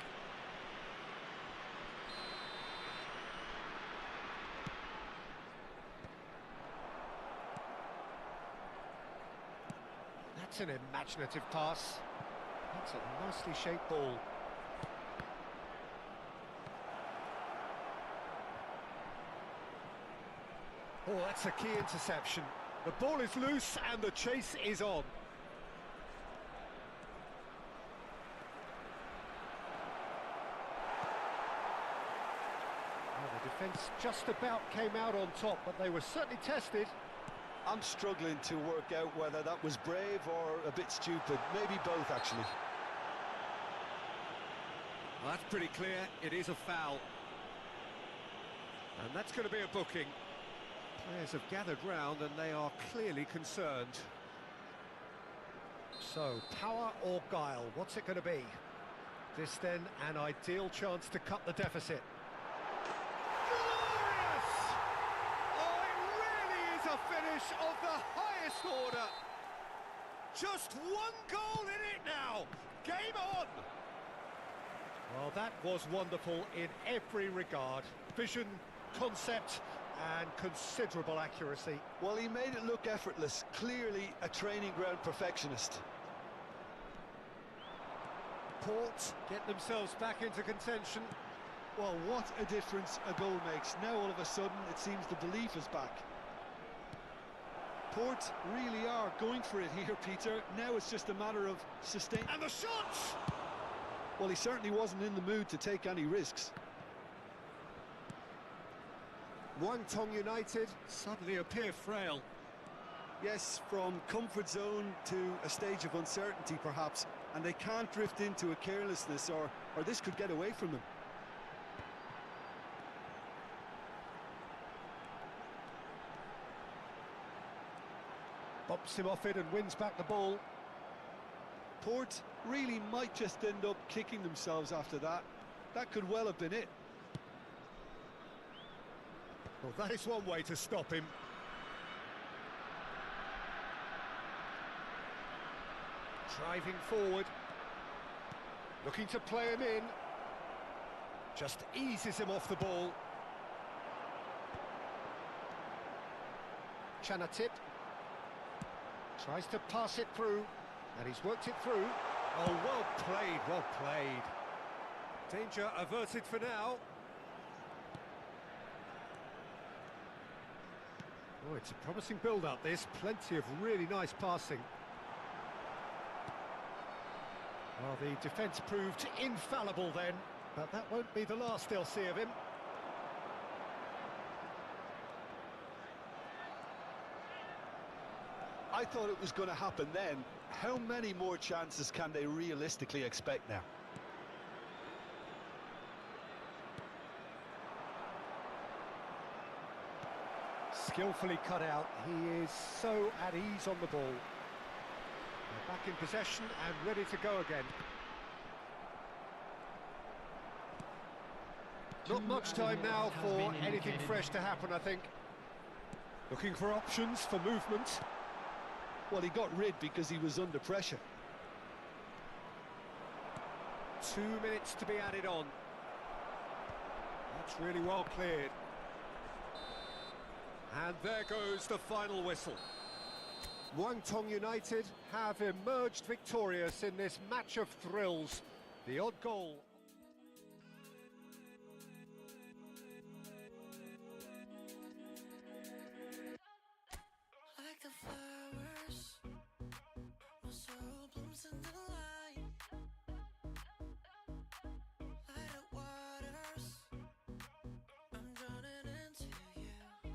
That's an imaginative pass. That's a nicely shaped ball. Oh, that's a key interception. The ball is loose and the chase is on. Well, the defence just about came out on top, but they were certainly tested. I'm struggling to work out whether that was brave or a bit stupid. Maybe both, actually. Well, that's pretty clear. It is a foul. And that's going to be a booking. Players have gathered round and they are clearly concerned. So, power or guile, what's it going to be? This then, an ideal chance to cut the deficit. Glorious! Oh, it really is a finish of the highest order. Just one goal in it now. Game on! Well, that was wonderful in every regard. Vision, concept, and considerable accuracy. Well, he made it look effortless. Clearly a training ground perfectionist. Port get themselves back into contention. Well, what a difference a goal makes. Now all of a sudden it seems the belief is back. Port really are going for it here, Peter. Now it's just a matter of sustain. And the shots! Well, he certainly wasn't in the mood to take any risks. Guangdong United suddenly appear frail. Yes, from comfort zone to a stage of uncertainty perhaps, and they can't drift into a carelessness or this could get away from them. Bumps him off it and wins back the ball. Port really might just end up kicking themselves after that. That could well have been it. Well, that is one way to stop him. Driving forward. Looking to play him in. Just eases him off the ball. Chanatip. Tries to pass it through. And he's worked it through. Oh, well played, well played. Danger averted for now. Oh, it's a promising build-up, this. Plenty of really nice passing. Well, the defence proved infallible then, but that won't be the last they'll see of him. I thought it was going to happen then. How many more chances can they realistically expect now? Skillfully cut out. He is so at ease on the ball. They're back in possession and ready to go again. Not much time now for anything fresh to happen, I think. Looking for options for movement. Well, he got rid because he was under pressure. 2 minutes to be added on. That's really well cleared. And there goes the final whistle. Guangdong United have emerged victorious in this match of thrills. The odd goal. Like the flowers, my soul blooms in the light. Light up waters, I'm drowning into you.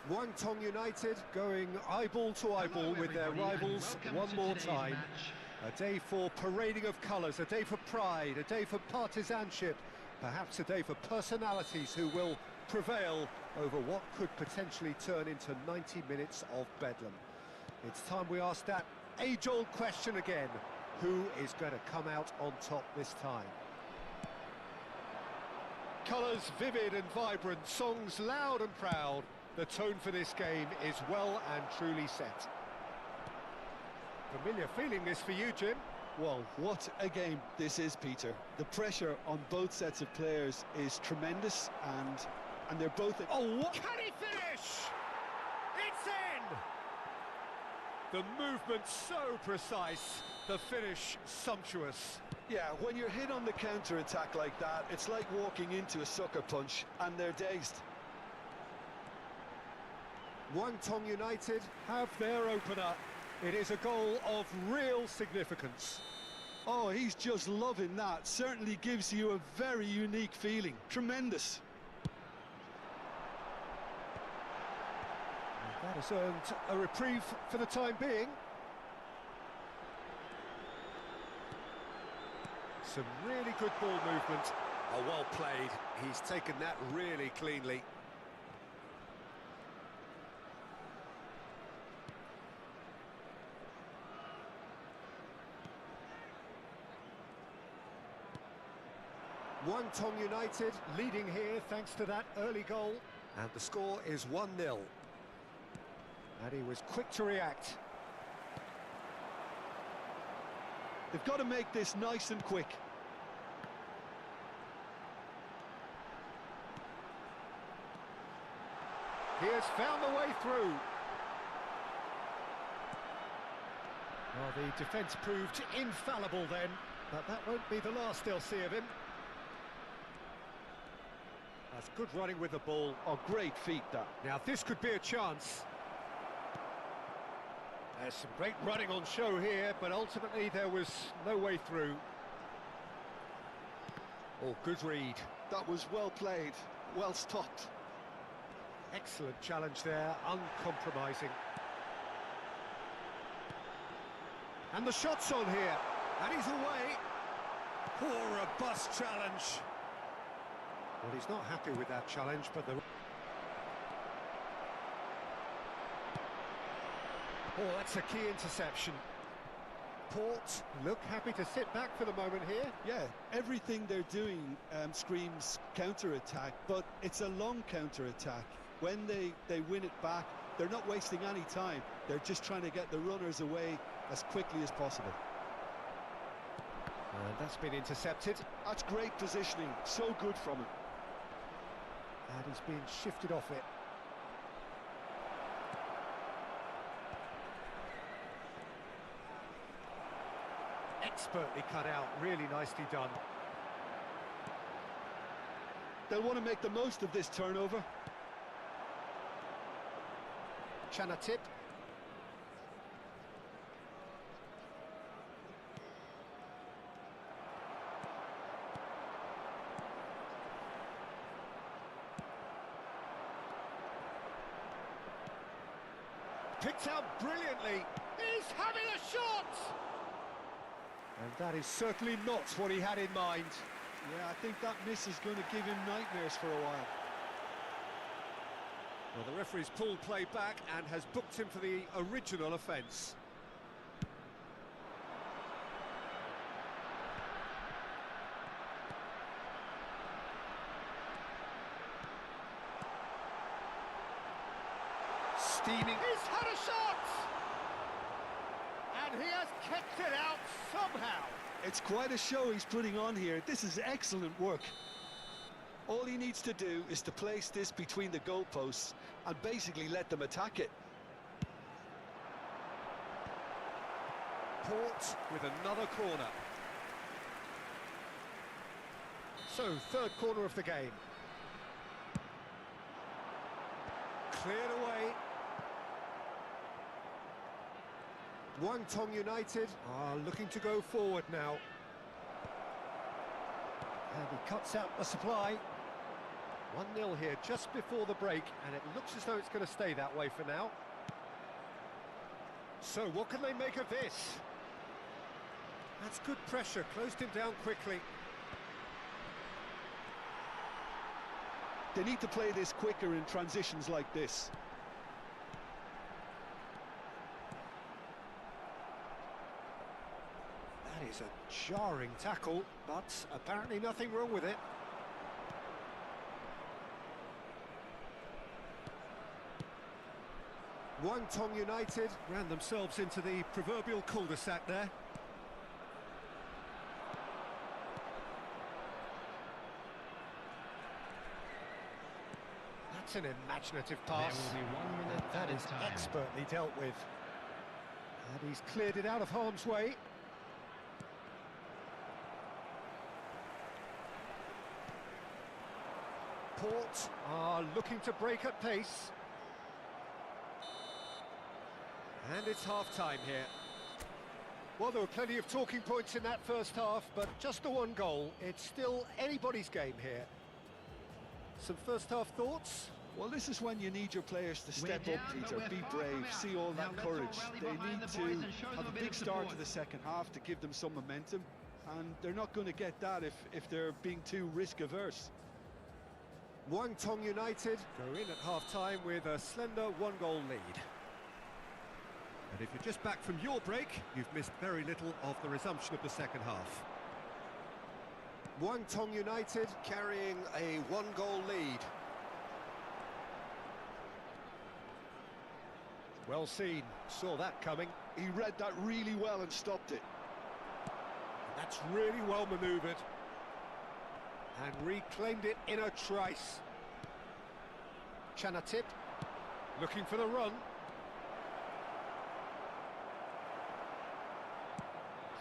Guangdong United going eyeball to eyeball with their rivals one more time. A day for parading of colours, a day for pride, a day for partisanship, perhaps a day for personalities who will prevail over what could potentially turn into 90 minutes of bedlam. It's time we ask that age-old question again. Who is going to come out on top this time? Colours vivid and vibrant, songs loud and proud. The tone for this game is well and truly set. Familiar feeling this for you, Jim? Well, what a game this is, Peter. The pressure on both sets of players is tremendous, and they're both... Oh, what? Can he finish? It's in! The movement so precise, the finish sumptuous. Yeah, when you're hit on the counter-attack like that, it's like walking into a sucker punch, and they're dazed. Guangdong United have their opener. It is a goal of real significance. Oh, he's just loving that. Certainly gives you a very unique feeling. Tremendous. And that has earned a reprieve for the time being. Some really good ball movement. Oh, well played. He's taken that really cleanly. Guangdong United leading here thanks to that early goal. And the score is 1-0. And he was quick to react. They've got to make this nice and quick. He has found the way through. Well, the defence proved infallible then, but that won't be the last they'll see of him. That's good running with the ball. Oh, great feat, that. Now, this could be a chance. There's some great running on show here, but ultimately there was no way through. Oh, good read. That was well played, well stopped. Excellent challenge there, uncompromising. And the shot's on here, and he's away. Poor, robust challenge. Well, he's not happy with that challenge, but the... Oh, that's a key interception. Port look happy to sit back for the moment here. Yeah, everything they're doing screams counter-attack, but it's a long counter-attack. When they win it back, they're not wasting any time. They're just trying to get the runners away as quickly as possible. And that's been intercepted. That's great positioning, so good from him. And he's been shifted off it. Expertly cut out, really nicely done. They'll want to make the most of this turnover. Chanatip. Picked out brilliantly. He's having a shot! And that is certainly not what he had in mind. Yeah, I think that miss is going to give him nightmares for a while. Well, the referee's pulled play back and has booked him for the original offence. Steaming. He's had a shot! And he has kept it out somehow. It's quite a show he's putting on here. This is excellent work. All he needs to do is to place this between the goalposts and basically let them attack it. Port with another corner. So, third corner of the game. Cleared away. Guangdong United are looking to go forward now. And he cuts out the supply. 1-0 here just before the break, and it looks as though it's going to stay that way for now. So what can they make of this? That's good pressure, closed him down quickly. They need to play this quicker in transitions like this. That is a jarring tackle, but apparently nothing wrong with it. Guangdong United ran themselves into the proverbial cul-de-sac there. That's an imaginative pass. There will be 1 minute That is time. expertly dealt with. And he's cleared it out of harm's way. Port are looking to break at pace. And it's half-time here. Well, there were plenty of talking points in that first half, but just the one goal. It's still anybody's game here. Some first-half thoughts? Well, this is when you need your players to step We're up, down, Peter, but be we're far brave, from out. see all Now that let's all courage. rally They behind need the to boys and show have them a a bit big of start support. to the second half to give them some momentum, and they're not going to get that if they're being too risk-averse. Guangdong United go in at half-time with a slender one-goal lead. And if you're just back from your break, you've missed very little of the resumption of the second half. Guangdong United carrying a one-goal lead. Well seen, saw that coming. He read that really well and stopped it. That's really well manoeuvred. And reclaimed it in a trice. Chanatip looking for the run.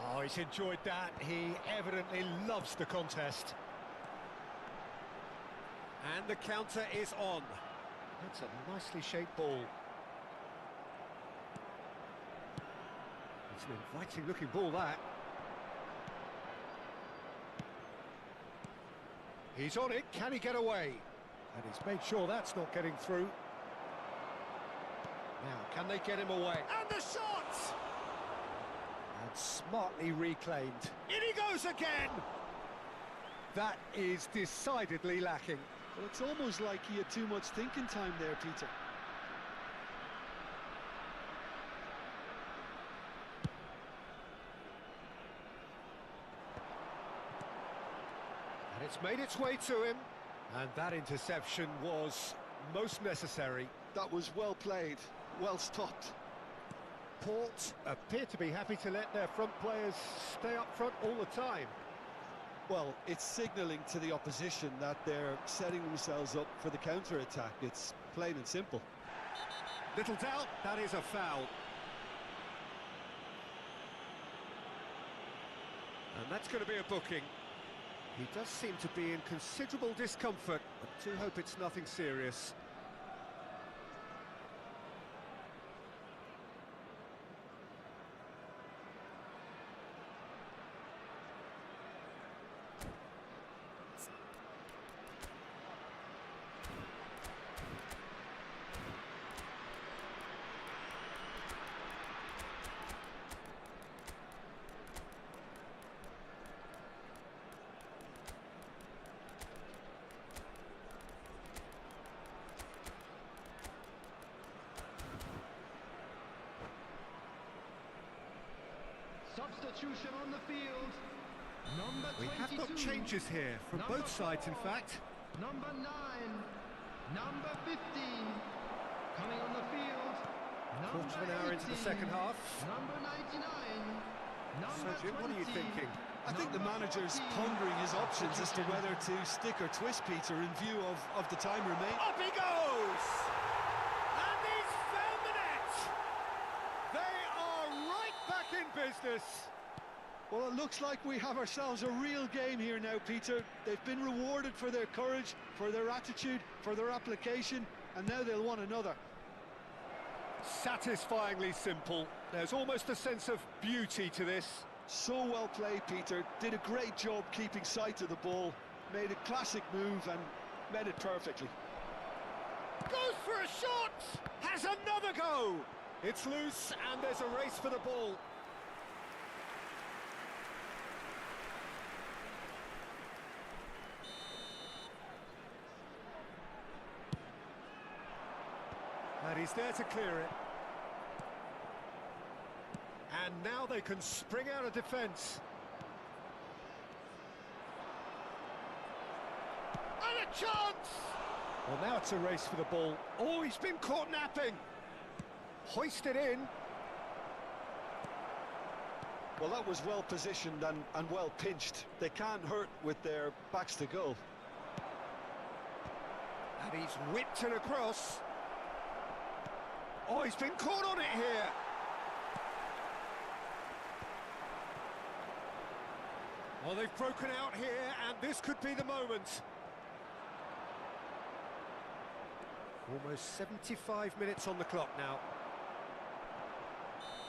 Oh, he's enjoyed that. He evidently loves the contest. And the counter is on. That's a nicely shaped ball. It's an inviting looking ball, that. He's on it, can he get away? And he's made sure that's not getting through. Now, can they get him away? And the shot! And smartly reclaimed. In he goes again! That is decidedly lacking. Well, it's almost like he had too much thinking time there, Peter. And it's made its way to him. And that interception was most necessary. That was well played, well stopped. Port appear to be happy to let their front players stay up front all the time. Well, it's signalling to the opposition that they're setting themselves up for the counter-attack. It's plain and simple. Little doubt, that is a foul. And that's going to be a booking. He does seem to be in considerable discomfort, but do hope it's nothing serious. Substitution on the field. Number 22. We have got changes here from Number both sides, in 4. fact. Number 9. Number 15. Coming on the field. Quarter of an hour into the 18. second half. Number 99. So, Number Jim, what are you 20. thinking? I think the Number manager's 14. pondering his options as to whether to stick or twist, Peter, in view of the time remaining. Up he goes! And he's found the net! They are right back in business. Well, it looks like we have ourselves a real game here now, Peter. They've been rewarded for their courage, for their attitude, for their application, and now they'll want another. Satisfyingly simple. There's almost a sense of beauty to this. So well played, Peter. Did a great job keeping sight of the ball. Made a classic move, and met it perfectly. Goes for a shot! Has another go! It's loose and there's a race for the ball. And he's there to clear it. And now they can spring out of defence. And a chance! Well, now it's a race for the ball. Oh, he's been caught napping. Hoisted in. Well, that was well positioned and well pinched. They can't hurt with their backs to goal. And he's whipped it across. Oh, he's been caught on it here. Well, they've broken out here, and this could be the moment. Almost 75 minutes on the clock now.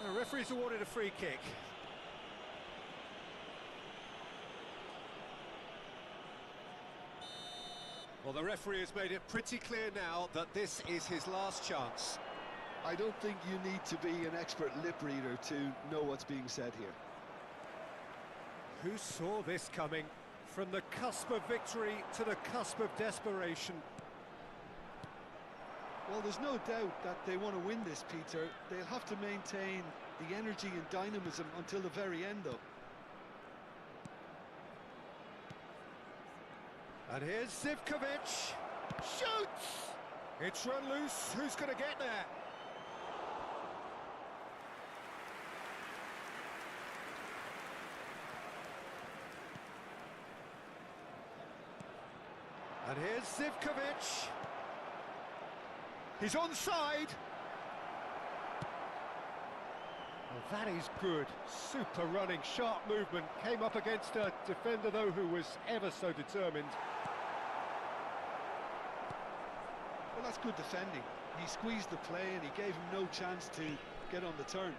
The referee's awarded a free kick. Well, the referee has made it pretty clear now that this is his last chance. I don't think you need to be an expert lip reader to know what's being said here. Who saw this coming? From the cusp of victory to the cusp of desperation. Well, there's no doubt that they want to win this, Peter. They'll have to maintain the energy and dynamism until the very end, though. And here's Zivkovic. Shoots! It's run loose. Who's going to get there? And here's Zivkovic. He's onside. Well, that is good. Super running, sharp movement. Came up against a defender, though, who was ever so determined. Well, that's good defending. He squeezed the play and he gave him no chance to get on the turn.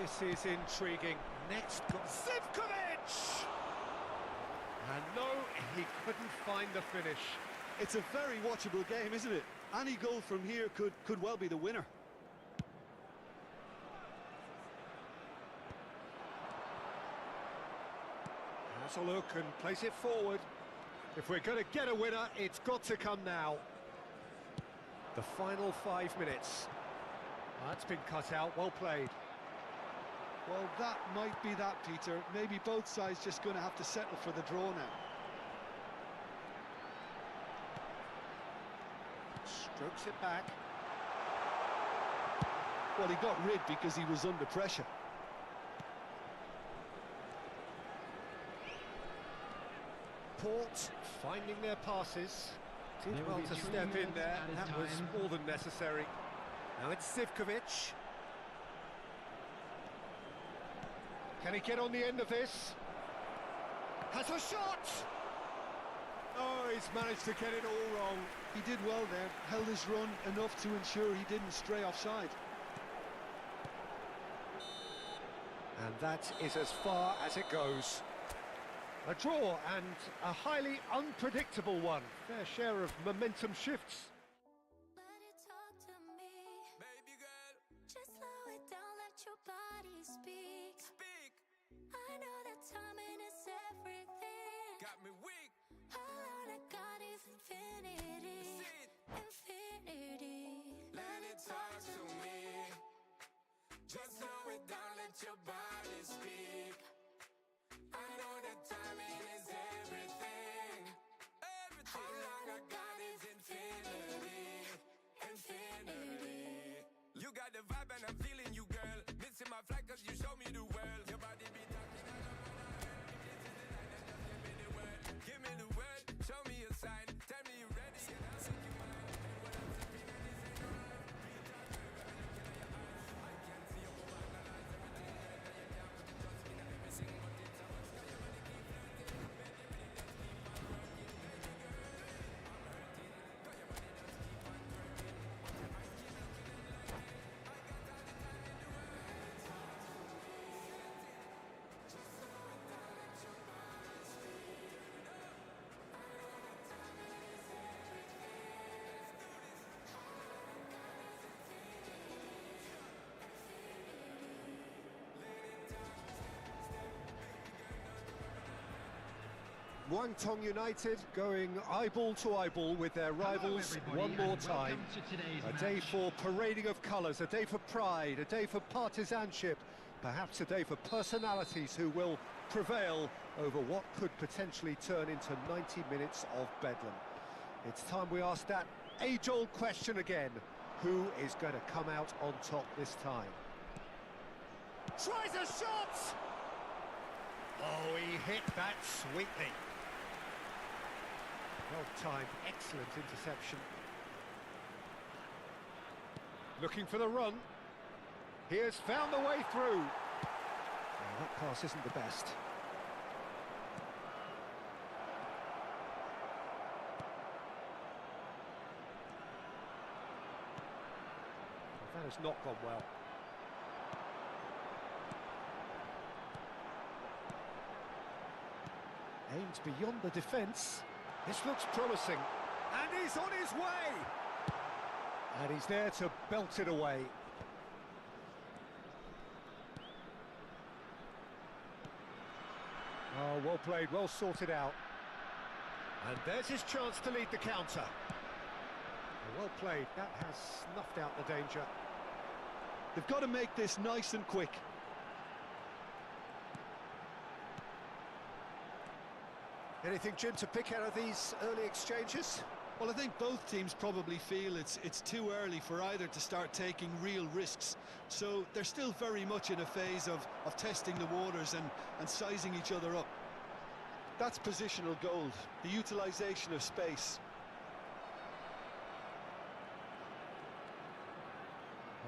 This is intriguing. Next, got Zivkovic! And no, he couldn't find the finish. It's a very watchable game, isn't it? Any goal from here could well be the winner. Has a look and place it forward. If we're going to get a winner, it's got to come now. The final 5 minutes. That's been cut out, well played. Well, that might be that, Peter. Maybe both sides just going to have to settle for the draw now. Strokes it back. Well, he got rid because he was under pressure. Port finding their passes. Did There will well be to 3 step in minutes there. added That was time. more than necessary. Now it's Zivkovic. Can he get on the end of this? Has a shot! Oh, he's managed to get it all wrong. He did well there, held his run enough to ensure he didn't stray offside. And that is as far as it goes. A draw and a highly unpredictable one. Fair share of momentum shifts. Let it talk to me. Baby girl, Just slow it down, let your body speak. speak. I know that timing is everything. Got me weak. All I got is infinity. Sit. Infinity. Let it talk to me. Just slow it down, let your body speak. I know that timing is everything. Everything. All I got is infinity. Infinity. You got the vibe and I'm feeling you, girl. Missing my flight cause you show me the world. Your body be talking and I'm on a hurt. If this is the line, then just give me the word. Give me the word, show me a sign. Tell me you ready and I'll take you mine. And when I'm sipping and this ain't no lie. Be a talker, girl, looking at your eyes. I can see you overanalyze everything. Muangthong United going eyeball to eyeball with their rivals one more time. A day for parading of colours, a day for pride, a day for partisanship, perhaps a day for personalities who will prevail over what could potentially turn into 90 minutes of bedlam. It's time we ask that age-old question again. Who is going to come out on top this time? Tries a shot! Oh, he hit that sweetly. Well-timed, excellent interception. Looking for the run. He has found the way through. Well, that pass isn't the best. That has not gone well. Aims beyond the defence. This looks promising. And he's on his way! And he's there to belt it away. Oh, well played, well sorted out. And there's his chance to lead the counter. Well played, that has snuffed out the danger. They've got to make this nice and quick. Anything, Jim, to pick out of these early exchanges? Well, I think both teams probably feel it's too early for either to start taking real risks. So they're still very much in a phase of testing the waters and sizing each other up. That's positional gold, the utilisation of space.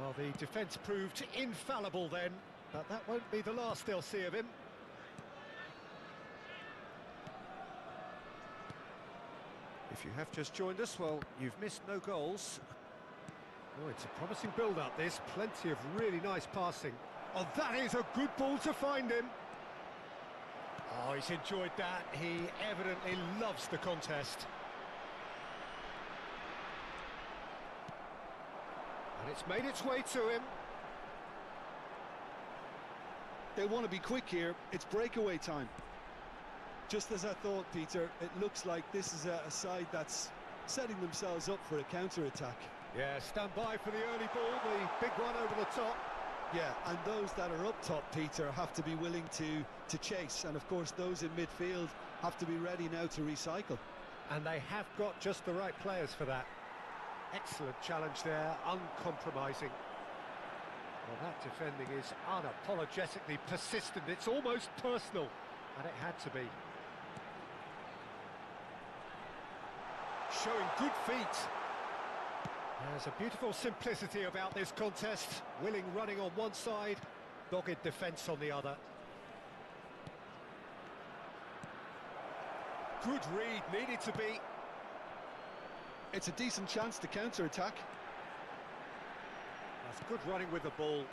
Well, the defence proved infallible then, but that won't be the last they'll see of him. If you have just joined us, well, you've missed no goals. Oh, it's a promising build-up, this. Plenty of really nice passing. Oh, that is a good ball to find him. Oh, he's enjoyed that. He evidently loves the contest. And it's made its way to him. They want to be quick here. It's breakaway time. Just as I thought, Peter, it looks like this is a side that's setting themselves up for a counter-attack. Yeah, stand by for the early ball, the big one over the top. Yeah, and those that are up top, Peter, have to be willing to chase. And, of course, those in midfield have to be ready now to recycle. And they have got just the right players for that. Excellent challenge there, uncompromising. Well, that defending is unapologetically persistent. It's almost personal, and it had to be. Showing good feet. There's a beautiful simplicity about this contest. Willing running on one side, dogged defence on the other. Good read, needed to be. It's a decent chance to counter-attack. That's good running with the ball.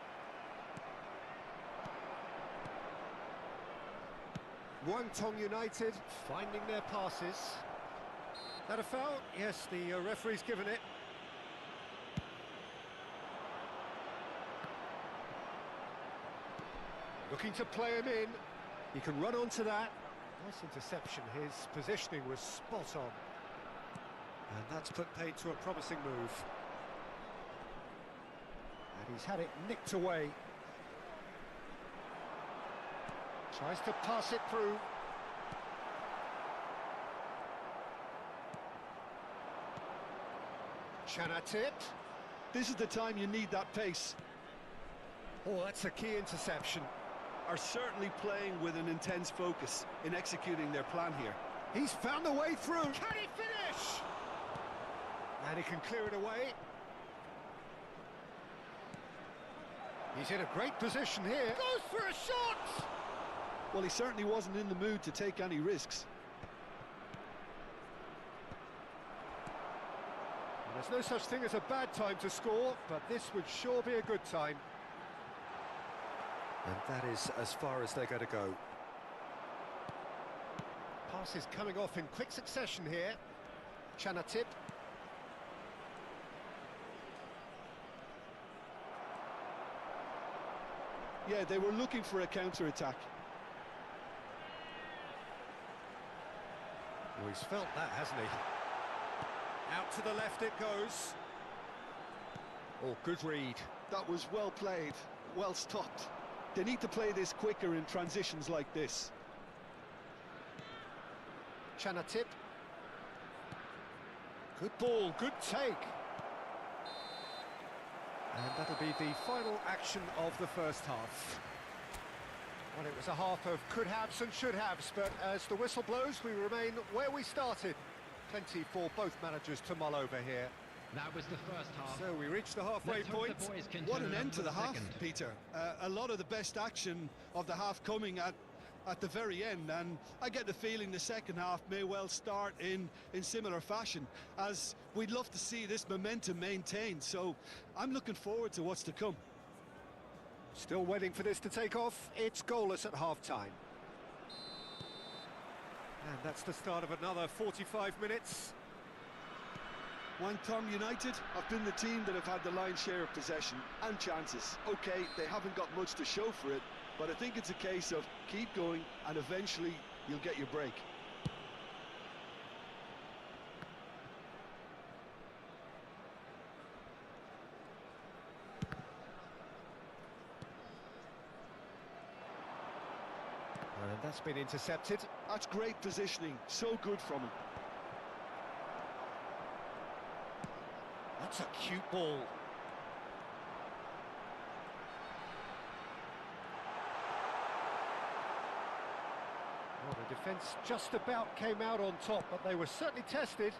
Muangthong United finding their passes. That a foul? Yes, the referee's given it. Looking to play him in. He can run onto that. Nice interception. His positioning was spot on. And that's put paid to a promising move. And he's had it nicked away. Tries to pass it through. Chanatip. This is the time you need that pace. Oh, that's a key interception. Are certainly playing with an intense focus in executing their plan here. He's found the way through. Can he finish? And he can clear it away. He's in a great position here. Goes for a shot! Well, he certainly wasn't in the mood to take any risks. And there's no such thing as a bad time to score, but this would sure be a good time. And that is as far as they're going to go. Passes coming off in quick succession here. Chanatip. Yeah, they were looking for a counter-attack. Oh, he's felt that, hasn't he? Out to the left it goes. Oh, good read. That was well played, well stopped. They need to play this quicker in transitions like this. Chanatip. Good ball, good take. And that'll be the final action of the first half. Well, it was a half of could-haves and should-haves, but as the whistle blows, we remain where we started. Plenty for both managers to mull over here. That was the first half. So we reach the halfway Let's hope point. the boys can What turn an it end up to for the half, second. Peter. A lot of the best action of the half coming at the very end, and I get the feeling the second half may well start in similar fashion, as we'd love to see this momentum maintained. So I'm looking forward to what's to come. Still waiting for this to take off. It's goalless at half-time. And that's the start of another 45 minutes. Wangtong United have been the team that have had the lion's share of possession and chances. Okay, they haven't got much to show for it, but I think it's a case of keep going and eventually you'll get your break. And that's been intercepted. That's great positioning, so good from him. That's a cute ball. Well, the defence just about came out on top, but they were certainly tested.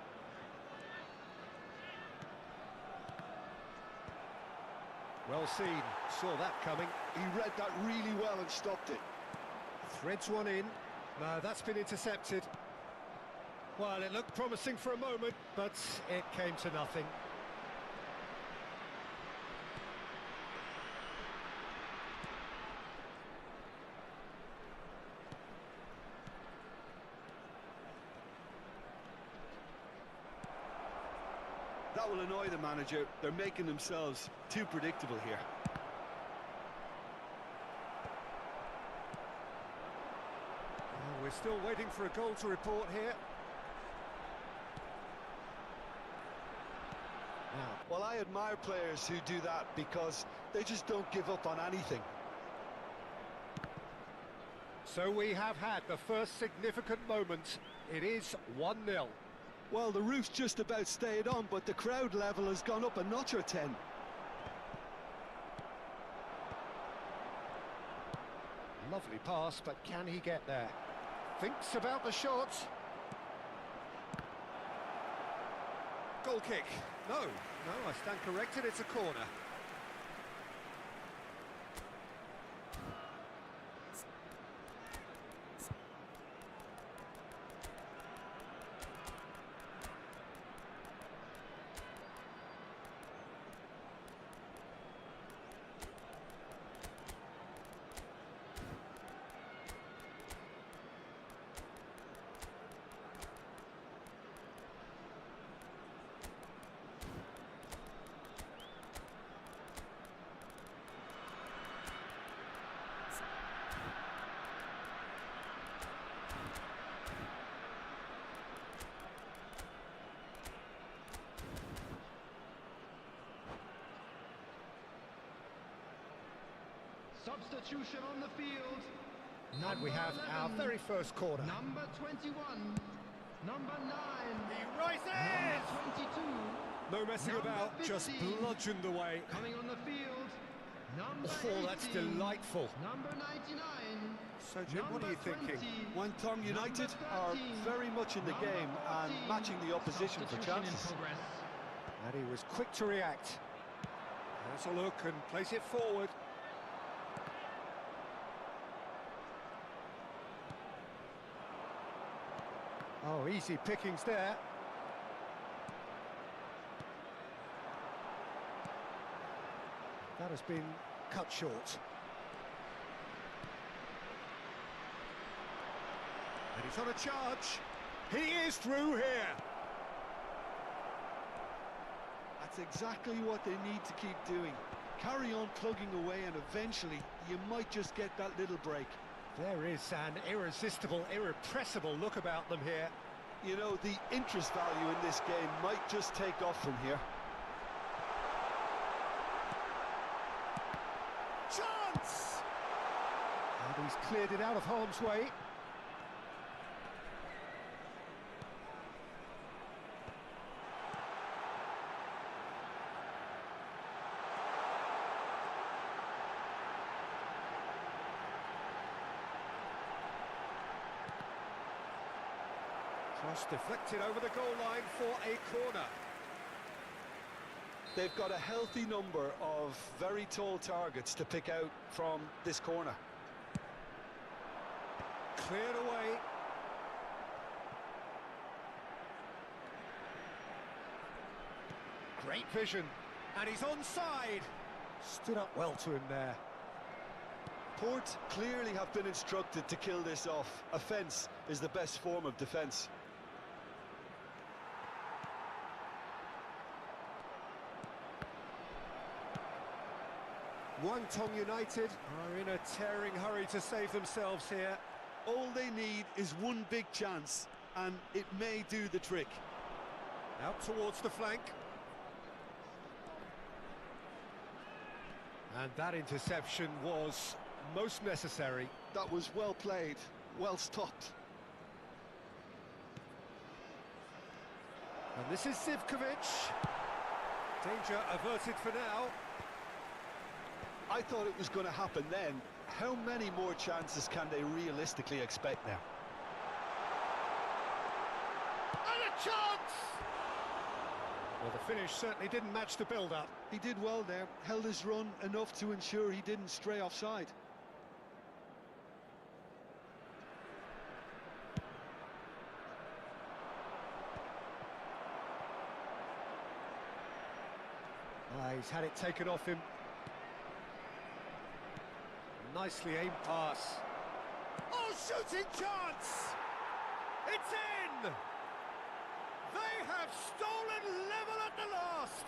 Well seen, saw that coming. He read that really well and stopped it. Threads one in. No, that's been intercepted. Well, it looked promising for a moment, but it came to nothing. That will annoy the manager. They're making themselves too predictable here. Oh, we're still waiting for a goal to report here. Now, Well, I admire players who do that because they just don't give up on anything. so we have had the first significant moment. It is 1-0. Well, the roof's just about stayed on, but the crowd level has gone up a notch or 10. Lovely pass, but can he get there? Thinks about the shot. Goal kick. No, I stand corrected, it's a corner. Substitution on the field. And we have our very first corner. Number 21. Number 9. He rises! Number 22. No messing Number about, just 15. bludgeoned away. Coming on the field. Number Oh, that's 18. delightful. Number 99. So, Jim, what are you thinking? Wangtong United are very much in the game and matching the opposition for chances. And he was quick to react. Has a look and plays it forward. Oh, easy pickings there. That has been cut short. And he's on a charge. He is through here. That's exactly what they need to keep doing. Carry on plugging away and eventually you might just get that little break. There is an irresistible, irrepressible look about them here. You know, the interest value in this game might just take off from here. Chance! And he's cleared it out of harm's way. Cross deflected over the goal line for a corner. They've got a healthy number of very tall targets to pick out from this corner. Cleared away. Great vision. And he's onside. Stood up well to him there. Port clearly have been instructed to kill this off. Offence is the best form of defence. Guangdong United are in a tearing hurry to save themselves here. All they need is one big chance, and it may do the trick. Out towards the flank. And that interception was most necessary. That was well played, well stopped. And this is Zivkovic. Danger averted for now. I thought it was going to happen then. How many more chances can they realistically expect now? And a chance! Well, the finish certainly didn't match the build-up. He did well there, held his run enough to ensure he didn't stray offside. He's had it taken off him. Nicely aimed pass. Oh, shooting chance! It's in! They have stolen level at the last!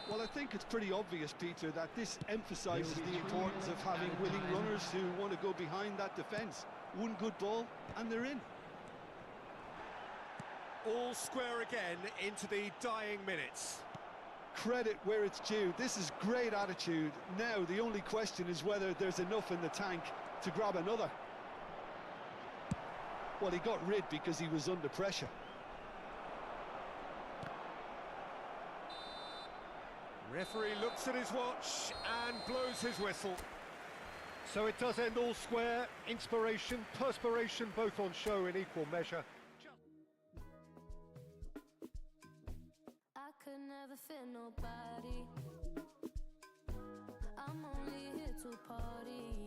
Well, I think it's pretty obvious, Peter, that this emphasises the importance of having willing runners who want to go behind that defence. One good ball, and they're in. All square again into the dying minutes. Credit where it's due. This is great attitude. Now the only question is whether there's enough in the tank to grab another. Well, he got rid because he was under pressure. Referee looks at his watch and blows his whistle. So it does end all square. Inspiration, perspiration, both on show in equal measure. I could never fit nobody. I'm only here to party.